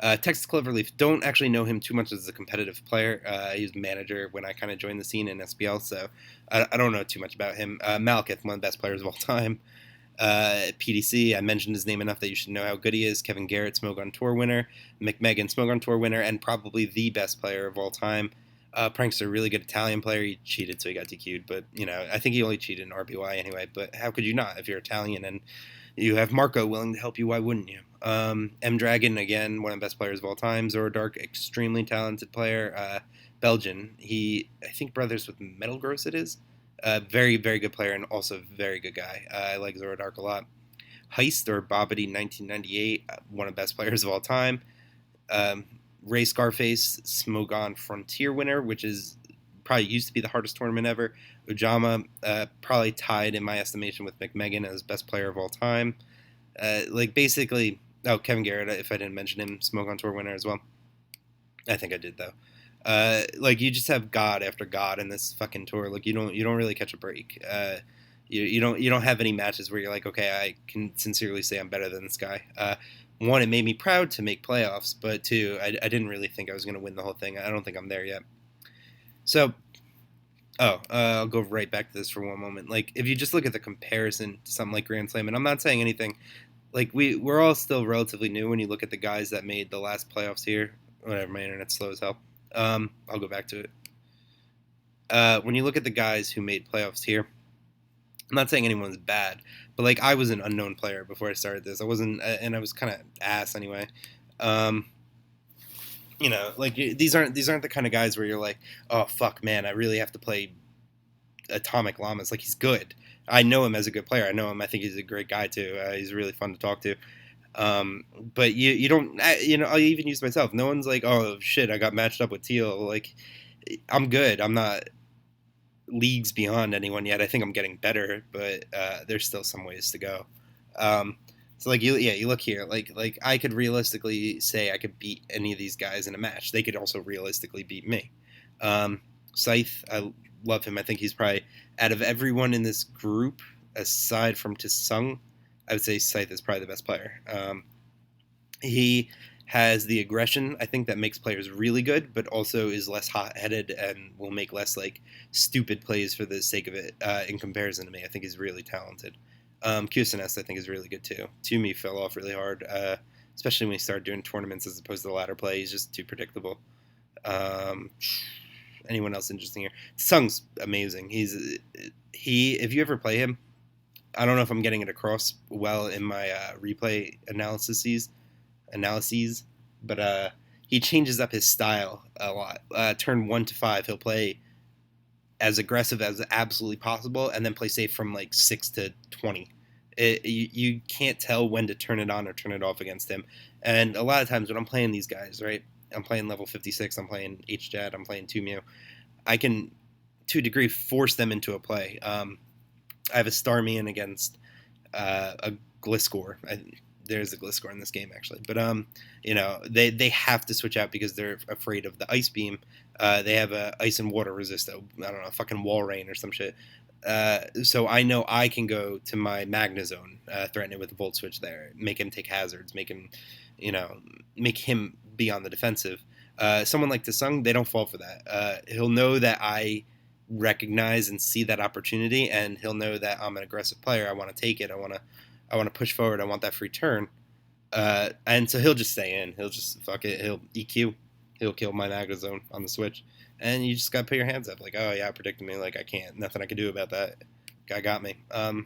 [SPEAKER 1] Texas Cloverleaf, don't actually know him too much as a competitive player. He was manager when I kind of joined the scene in SPL, so I don't know too much about him. Malekith, one of the best players of all time. PDC, I mentioned his name enough that you should know how good he is. Kevin Garrett, Smogon Tour winner. McMegan, Smogon Tour winner, and probably the best player of all time. Prankster, really good Italian player. He cheated, so he got DQ'd. But, I think he only cheated in RBY anyway. But how could you not if you're Italian and you have Marco willing to help you? Why wouldn't you? M Dragon, again, one of the best players of all time. Zora Dark, extremely talented player. Belgian. I think brothers with Metal Gross it is. Very, very good player and also very good guy. I like Zora Dark a lot. Heist or Bobbity 1998, one of the best players of all time. Um, Ray Scarface, Smogon Frontier winner, which is probably used to be the hardest tournament ever. Ujama, probably tied in my estimation with McMegan as best player of all time. Basically, Kevin Garrett, if I didn't mention him, Smogon Tour winner as well. I think I did though. You just have God after God in this fucking tour. Like you don't really catch a break. You don't have any matches where you're like, okay, I can sincerely say I'm better than this guy. One, it made me proud to make playoffs, but two, I didn't really think I was going to win the whole thing. I don't think I'm there yet. So, I'll go right back to this for one moment. Like, if you just look at the comparison to something like Grand Slam, and I'm not saying anything, like, we're all still relatively new when you look at the guys that made the last playoffs here. Whatever, my internet's slow as hell. I'll go back to it. When you look at the guys who made playoffs here, I'm not saying anyone's bad, but like I was an unknown player before I started this. I wasn't, and I was kind of ass anyway. Um, these aren't the kind of guys where you're like, oh fuck, man, I really have to play Atomic Llamas. Like he's good. I know him as a good player. I know him. I think he's a great guy too. He's really fun to talk to. But you don't, I'll even use myself. No one's like, oh shit, I got matched up with Teal. Like I'm good. I'm not leagues beyond anyone yet. I think I'm getting better, but there's still some ways to go. So you look here, like I could realistically say I could beat any of these guys in a match. They could also realistically beat me. Scythe, I love him. I think he's probably out of everyone in this group, aside from Tsung, I would say Scythe is probably the best player. He has the aggression, I think, that makes players really good, but also is less hot-headed and will make less like stupid plays for the sake of it. In comparison to me, I think he's really talented. QSNS, I think, is really good too. Toomey fell off really hard, especially when he started doing tournaments as opposed to the ladder play. He's just too predictable. Anyone else interesting here? Sung's amazing. If you ever play him, I don't know if I'm getting it across well in my replay analyses, but he changes up his style a lot. Turn 1 to 5, he'll play as aggressive as absolutely possible, and then play safe from like 6 to 20. You can't tell when to turn it on or turn it off against him. And a lot of times when I'm playing these guys, right, I'm playing level 56, I'm playing HJAD, I'm playing 2 I can, to a degree, force them into a play. I have a Starmian against a Gliscor. There's a Gliscor in this game, actually. But, they have to switch out because they're afraid of the Ice Beam. They have a Ice and Water resist, I don't know, fucking Wall Rain or some shit. So I know I can go to my Magna Zone, threaten it with a Volt Switch there, make him take hazards, make him be on the defensive. Someone like Tsung, they don't fall for that. He'll know that I recognize and see that opportunity, and he'll know that I'm an aggressive player. I want to take it. I want to push forward. I want that free turn. And so he'll just stay in. He'll just fuck it. He'll EQ. He'll kill my Magna Zone on the switch. And you just gotta put your hands up, like, oh yeah, predicting me, like I can't, nothing I can do about that. Guy got me. So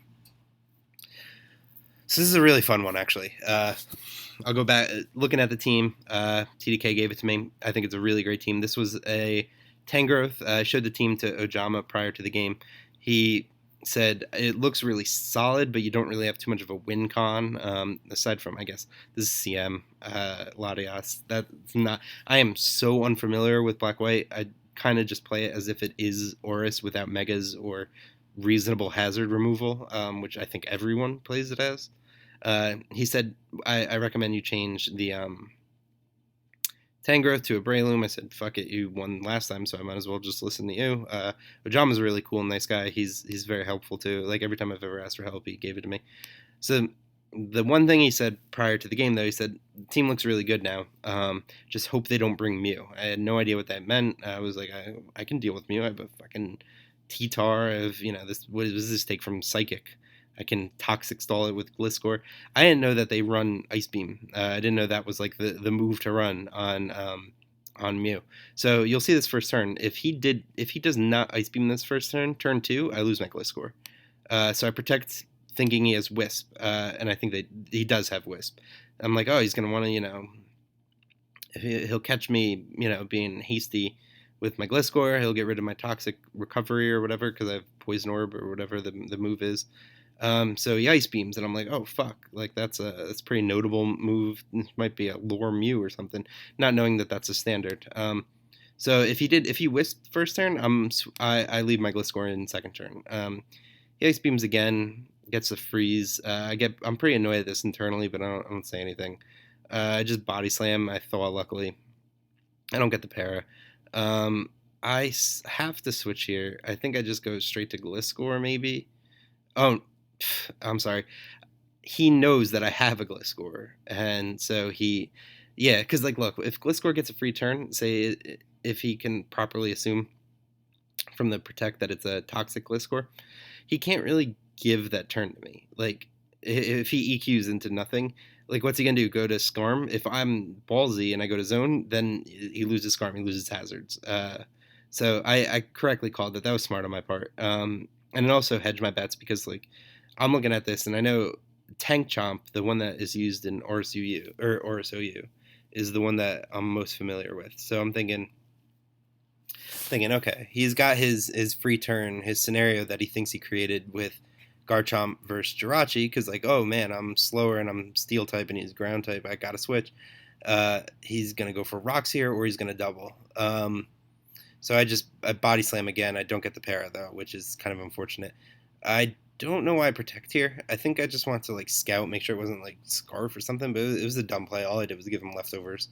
[SPEAKER 1] this is a really fun one, actually. I'll go back, looking at the team. TDK gave it to me. I think it's a really great team. This was a Tangrowth. I showed the team to Ojama prior to the game. He said it looks really solid, but you don't really have too much of a win con. Aside from, I guess, this is CM Latias. That's not. I am so unfamiliar with Black White. I kind of just play it as if it is Horus without megas or reasonable hazard removal, which I think everyone plays it as. He said, I recommend you change the Tangrowth to a Breloom. I said, fuck it, you won last time, so I might as well just listen to you. Ojama's a really cool and nice guy. He's very helpful too. Like every time I've ever asked for help, he gave it to me. So the one thing he said prior to the game, though, he said, the team looks really good now. Just hope they don't bring Mew. I had no idea what that meant. I was like, I can deal with Mew. I have a fucking T-Tar of, this. What does this take from Psychic?
[SPEAKER 2] I can Toxic Stall it with Gliscor. I didn't know that they run Ice Beam. I didn't know that was like the move to run on Mew. So you'll see this first turn. If he does not Ice Beam this first turn, turn two, I lose my Gliscor. So I protect thinking he has Wisp, and I think that he does have Wisp. I'm like, oh, he's gonna want to, he'll catch me, being hasty with my Gliscor. He'll get rid of my Toxic Recovery or whatever because I have Poison Orb or whatever the move is. So he Ice Beams, and I'm like, oh fuck, like that's a pretty notable move. This might be a lore Mew or something, not knowing that that's a standard. So if he Wisped first turn, I leave my Gliscor in second turn. He Ice Beams again, gets a freeze. I'm pretty annoyed at this internally, but I don't say anything. I just body slam. I thaw luckily. I don't get the para. Um, have to switch here. I think I just go straight to Gliscor maybe. Oh, I'm sorry. He knows that I have a Gliscor, and so yeah, because like, look, if Gliscor gets a free turn, say if he can properly assume from the protect that it's a toxic Gliscor, he can't really give that turn to me. Like if he EQs into nothing, like what's he gonna do? Go to Scarm? If I'm ballsy and I go to Zone, then he loses Scarm. He loses hazards. So I correctly called that. That was smart on my part. And it also hedged my bets because like I'm looking at this and I know Tank Chomp, the one that is used in Oris UU or Oris OU, is the one that I'm most familiar with. So I'm thinking, okay, he's got his free turn, his scenario that he thinks he created with Garchomp versus Jirachi, because like, oh man, I'm slower and I'm Steel type and he's Ground type. I gotta switch. He's gonna go for rocks here, or he's gonna double. So I body slam again. I don't get the para though, which is kind of unfortunate. I don't know why I protect here. I think I just want to like scout, make sure it wasn't like Scarf or something. But it was a dumb play. All I did was give him leftovers.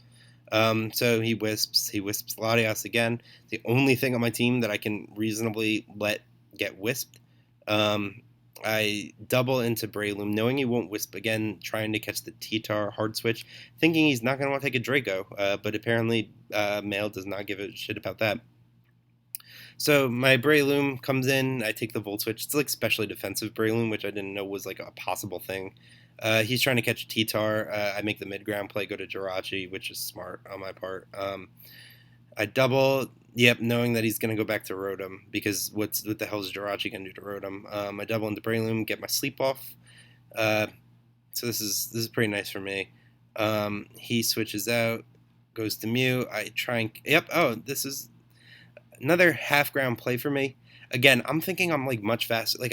[SPEAKER 2] So he wisps Latias again. The only thing on my team that I can reasonably let get wisped. I double into Breloom, knowing he won't wisp again, trying to catch the T-Tar hard switch, thinking he's not going to want to take a Draco, but apparently Mael does not give a shit about that. So my Breloom comes in, I take the Volt Switch. It's like specially defensive Breloom, which I didn't know was like a possible thing. He's trying to catch T-Tar. I make the mid-ground play, go to Jirachi, which is smart on my part. I double, yep, knowing that he's going to go back to Rotom, because what the hell is Jirachi going to do to Rotom? I double into Breloom, get my sleep off. So this is pretty nice for me. He switches out, goes to Mew. I try and, yep, oh, this is another half ground play for me. Again, I'm thinking I'm like much faster. Like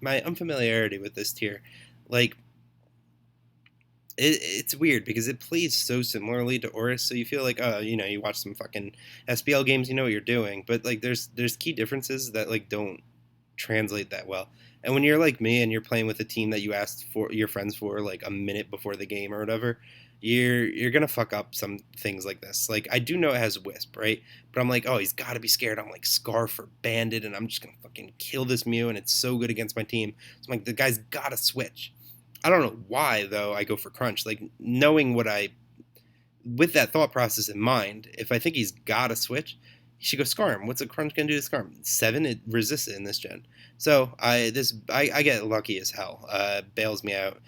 [SPEAKER 2] my unfamiliarity with this tier, like it's weird because it plays so similarly to Oris. So you feel like, oh, you watch some fucking SPL games, you know what you're doing. But like there's key differences that like don't translate that well. And when you're like me and you're playing with a team that you asked for your friends for like a minute before the game or whatever, you're gonna fuck up some things like this. Like I do know it has Wisp, right? But I'm like, oh, he's got to be scared. I'm like Scarf or Bandit, and I'm just gonna fucking kill this Mew, and it's so good against my team. So I'm like, the guy's gotta switch. I don't know why though. I go for Crunch, like knowing with that thought process in mind. If I think he's gotta switch, he should go Scarm. What's a Crunch gonna do to Scarm? 7, it resists it in this gen. So I get lucky as hell. Bails me out,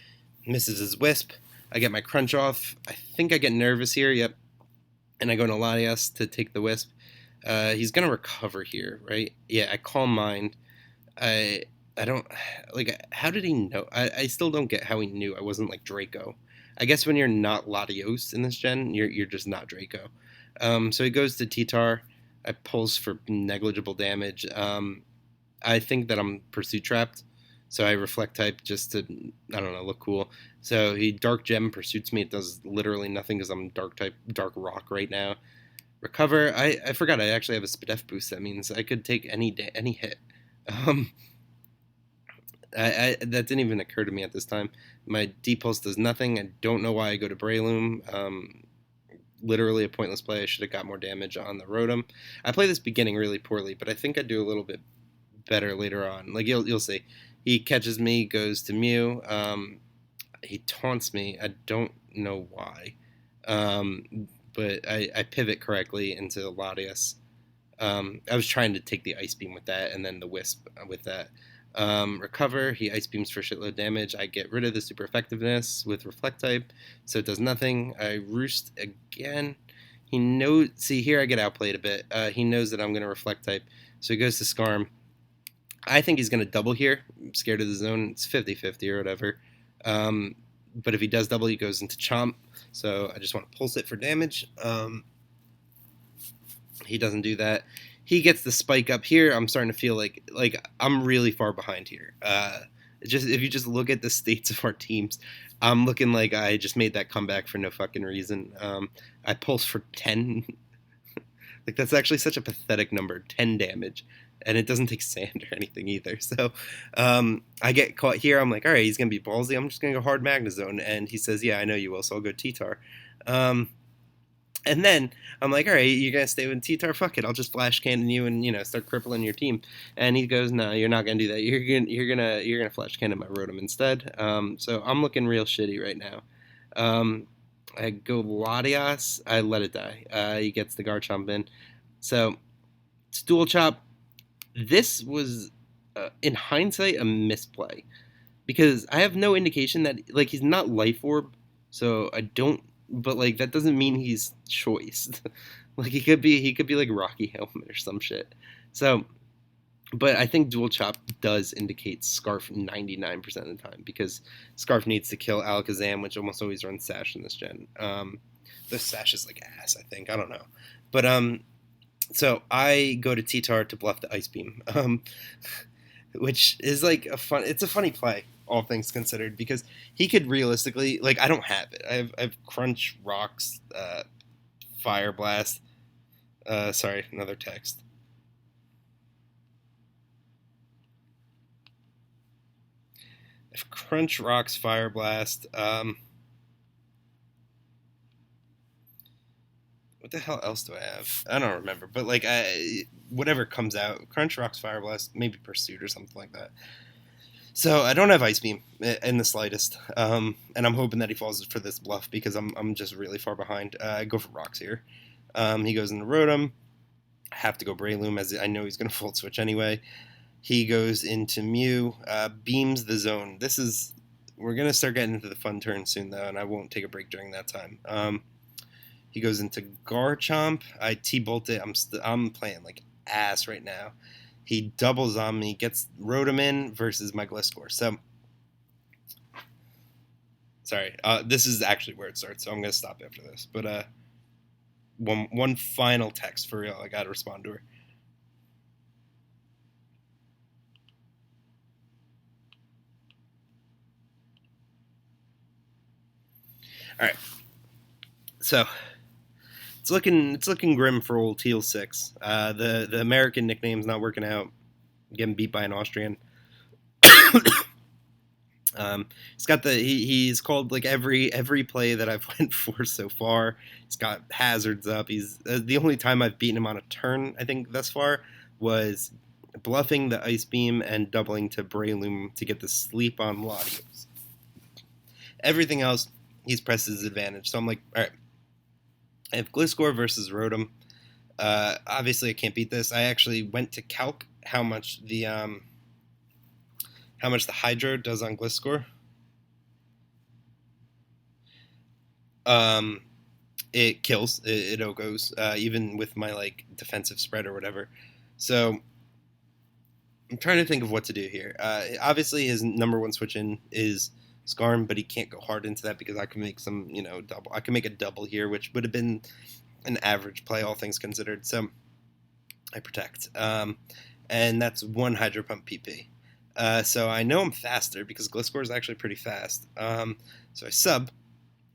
[SPEAKER 2] misses his Wisp. I get my Crunch off. I think I get nervous here. Yep, and I go to Latias to take the Wisp. He's gonna recover here, right? Yeah, I Calm Mind. I I don't like. How did he know? I still don't get how he knew I wasn't like Draco. I guess when you're not Latios in this gen, you're just not Draco. So he goes to T-Tar. I pulls for negligible damage. I think that I'm pursuit trapped, so I reflect type just to, I don't know, look cool. So he Dark Gem pursuits me. It does literally nothing because I'm Dark type, Dark Rock right now. Recover. I forgot I actually have a Spadef boost. That means I could take any hit. Um, that didn't even occur to me at this time. My D pulse does nothing. I don't know why I go to Breloom. Literally a pointless play. I should have got more damage on the Rotom. I play this beginning really poorly, but I think I do a little bit better later on. Like you'll see. He catches me, goes to Mew. He taunts me. I don't know why, but I pivot correctly into Latias. I was trying to take the Ice Beam with that, and then the Wisp with that. Recover, he ice beams for shitload damage. I get rid of the super effectiveness with reflect type, so it does nothing. I roost again. He knows. See, here I get outplayed a bit. He knows that I'm going to reflect type, so he goes to Scarm. I think he's going to double here. I'm scared of the zone. It's 50-50 or whatever. But if he does double, he goes into Chomp. So I just want to pulse it for damage. He doesn't do that. He gets the spike up here. I'm starting to feel like I'm really far behind here. Just if you just look at the states of our teams, I'm looking like I just made that comeback for no fucking reason. I pulse for 10. Like that's actually such a pathetic number, 10 damage, and it doesn't take sand or anything either. So I get caught here. I'm like, all right, he's gonna be ballsy. I'm just gonna go hard Magnezone, and he says, yeah, I know you will, so I'll go T-Tar. And then I'm like, all right, you're gonna stay with T-Tar? Fuck it, I'll just flash cannon you and start crippling your team. And he goes, no, you're not gonna do that. You're gonna flash cannon my Rotom instead. So I'm looking real shitty right now. I go Latias. I let it die. He gets the Garchomp in. So it's dual chop. This was, in hindsight, a misplay because I have no indication that he's not Life Orb, so I don't. But that doesn't mean he's choiced. He could be like Rocky Helmet or some shit. So, but I think dual chop does indicate Scarf 99% of the time because Scarf needs to kill Alakazam, which almost always runs Sash in this gen. The Sash is like ass, I think. I don't know, but so I go to T-Tar to bluff the Ice Beam, which is it's a funny play, all things considered, because he could realistically, I don't have it. I have Crunch, Rocks, Fire Blast. Sorry, another text. I have Crunch, Rocks, Fire Blast. What the hell else do I have? I don't remember, but whatever comes out, Crunch, Rocks, Fire Blast, maybe Pursuit or something like that. So I don't have Ice Beam in the slightest, and I'm hoping that he falls for this bluff because I'm just really far behind. I go for Rocks here. He goes into Rotom. I have to go Breloom as I know he's going to Volt Switch anyway. He goes into Mew, beams the zone. We're going to start getting into the fun turn soon though, and I won't take a break during that time. He goes into Garchomp. I T-bolt it. I'm playing like ass right now. He doubles on me, gets Rotom in versus my Gliscor. So, sorry. This is actually where it starts, so I'm going to stop after this. But one final text for real. I got to respond to her. All right. So it's looking grim for old TEAL6. The American nickname's not working out. Getting beat by an Austrian. He's got he's called every play that I've went for so far. He's got hazards up. He's the only time I've beaten him on a turn, I think, thus far was bluffing the Ice Beam and doubling to Breloom to get the sleep on Latios. Everything else, he's pressed his advantage. So I'm like, all right, I have Gliscor versus Rotom. Obviously, I can't beat this. I actually went to calc how much the Hydro does on Gliscor. It kills. It Ogos, even with my defensive spread or whatever. So I'm trying to think of what to do here. Obviously, his number one switch in is Scarm, but he can't go hard into that because I can make some, double. I can make a double here, which would have been an average play, all things considered. So I protect, and that's one Hydro Pump PP. So I know I'm faster because Gliscor is actually pretty fast. So I sub.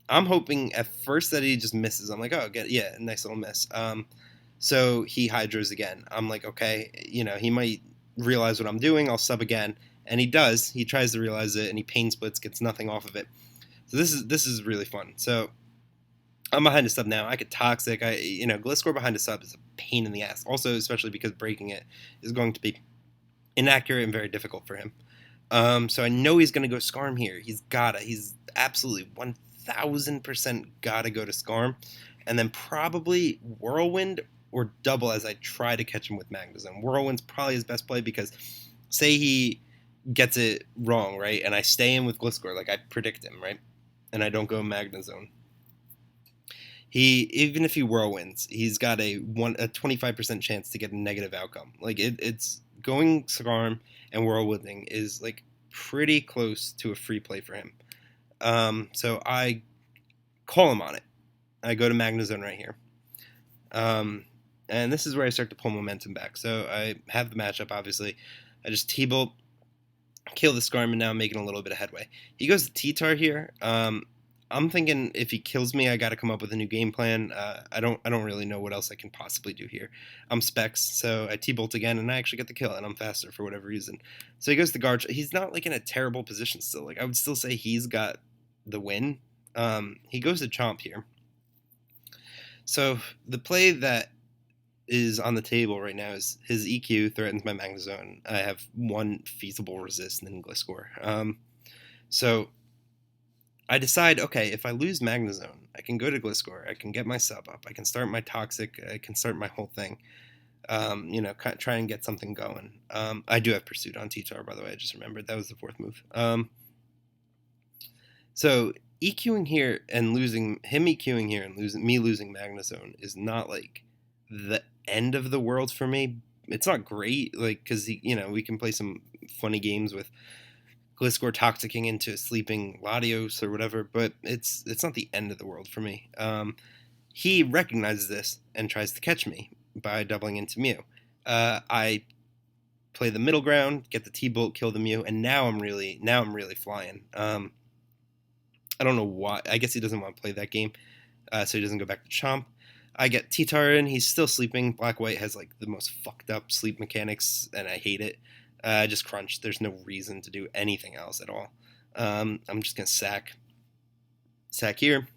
[SPEAKER 2] I'm hoping at first that he just misses. I'm like, oh, nice little miss. So he Hydros again. I'm like, okay, he might realize what I'm doing. I'll sub again. And he does. He tries to realize it, and he pain splits, gets nothing off of it. So this is really fun. So I'm behind a sub now. I could Toxic. Gliscor behind a sub is a pain in the ass. Also, especially because breaking it is going to be inaccurate and very difficult for him. So I know he's going to go Scarm here. He's absolutely 1,000% gotta go to Scarm. And then probably Whirlwind or double as I try to catch him with Magnezone. Whirlwind's probably his best play because say he gets it wrong, right? And I stay in with Gliscor, like I predict him, right? And I don't go Magnezone. He, even if he whirlwinds, he's got a 25% chance to get a negative outcome. Like it's going Scarm and whirlwinding is like pretty close to a free play for him. So I call him on it. I go to Magnezone right here. And this is where I start to pull momentum back. So I have the matchup, obviously. I just T-Bolt, kill the Scarm, and now I'm making a little bit of headway. He goes to T-Tar here. I'm thinking if he kills me, I got to come up with a new game plan. I don't really know what else I can possibly do here. I'm Specs, so I T-Bolt again, and I actually get the kill, and I'm faster for whatever reason. So he goes to guard. He's not like in a terrible position still. Like I would still say he's got the win. He goes to Chomp here. So the play that is on the table right now is his EQ threatens my Magnezone. I have one feasible resist in Gliscor. So I decide, okay, if I lose Magnezone, I can go to Gliscor, I can get my sub up, I can start my Toxic, I can start my whole thing. Try and get something going. I do have Pursuit on T-Tar, by the way, I just remembered. That was the fourth move. So EQing here and losing him, EQing here and losing Magnezone is not like the end of the world for me. It's not great, like because we can play some funny games with Gliscor toxicking into sleeping Latios or whatever, but it's not the end of the world for me. He recognizes this and tries to catch me by doubling into Mew. I play the middle ground, get the T-Bolt, kill the Mew, and now I'm really flying. I don't know why. I guess he doesn't want to play that game, so he doesn't go back to Chomp. I get T-Tar in. He's still sleeping. Black-White has like the most fucked up sleep mechanics, and I hate it. I just crunch. There's no reason to do anything else at all. I'm just going to sack here.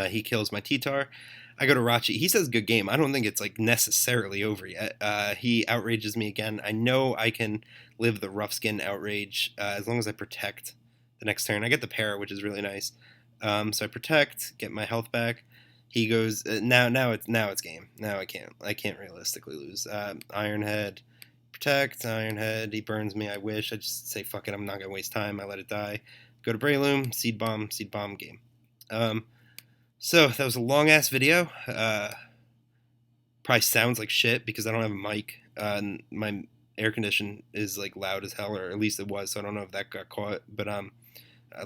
[SPEAKER 2] He kills my T-Tar. I go to Rachi. He says good game. I don't think it's like necessarily over yet. He outrages me again. I know I can live the rough skin outrage as long as I protect the next turn. I get the para, which is really nice. So I protect, get my health back. He goes now it's game. Now I can't realistically lose. Ironhead, protect, Ironhead. He burns me. I wish. I just say fuck it. I'm not gonna waste time. I let it die. Go to Breloom, Seed Bomb, game. So that was a long ass video. Probably sounds like shit because I don't have a mic. And my air condition is like loud as hell, or at least it was. So I don't know if that got caught. But I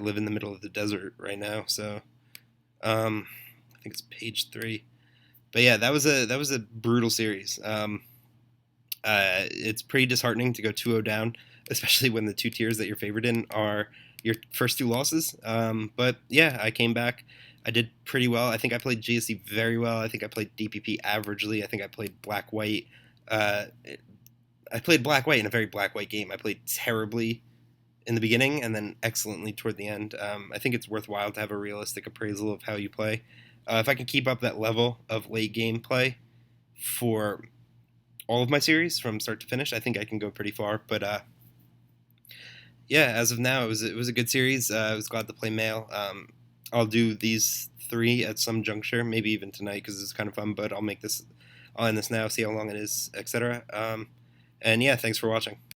[SPEAKER 2] live in the middle of the desert right now, so I think it's page 3. But yeah, that was a brutal series. It's pretty disheartening to go 2-0 down, especially when the two tiers that you're favored in are your first two losses. But yeah, I came back. I did pretty well. I think I played GSC very well. I think I played DPP averagely. I think I played Black-White. I played Black-White in a very Black-White game. I played terribly in the beginning and then excellently toward the end. I think it's worthwhile to have a realistic appraisal of how you play. If I can keep up that level of late game play for all of my series from start to finish, I think I can go pretty far. But yeah, as of now, it was a good series. I was glad to play Mael. I'll do these 3 at some juncture, maybe even tonight because it's kind of fun. But I'll end this now, see how long it is, etc. And yeah, thanks for watching.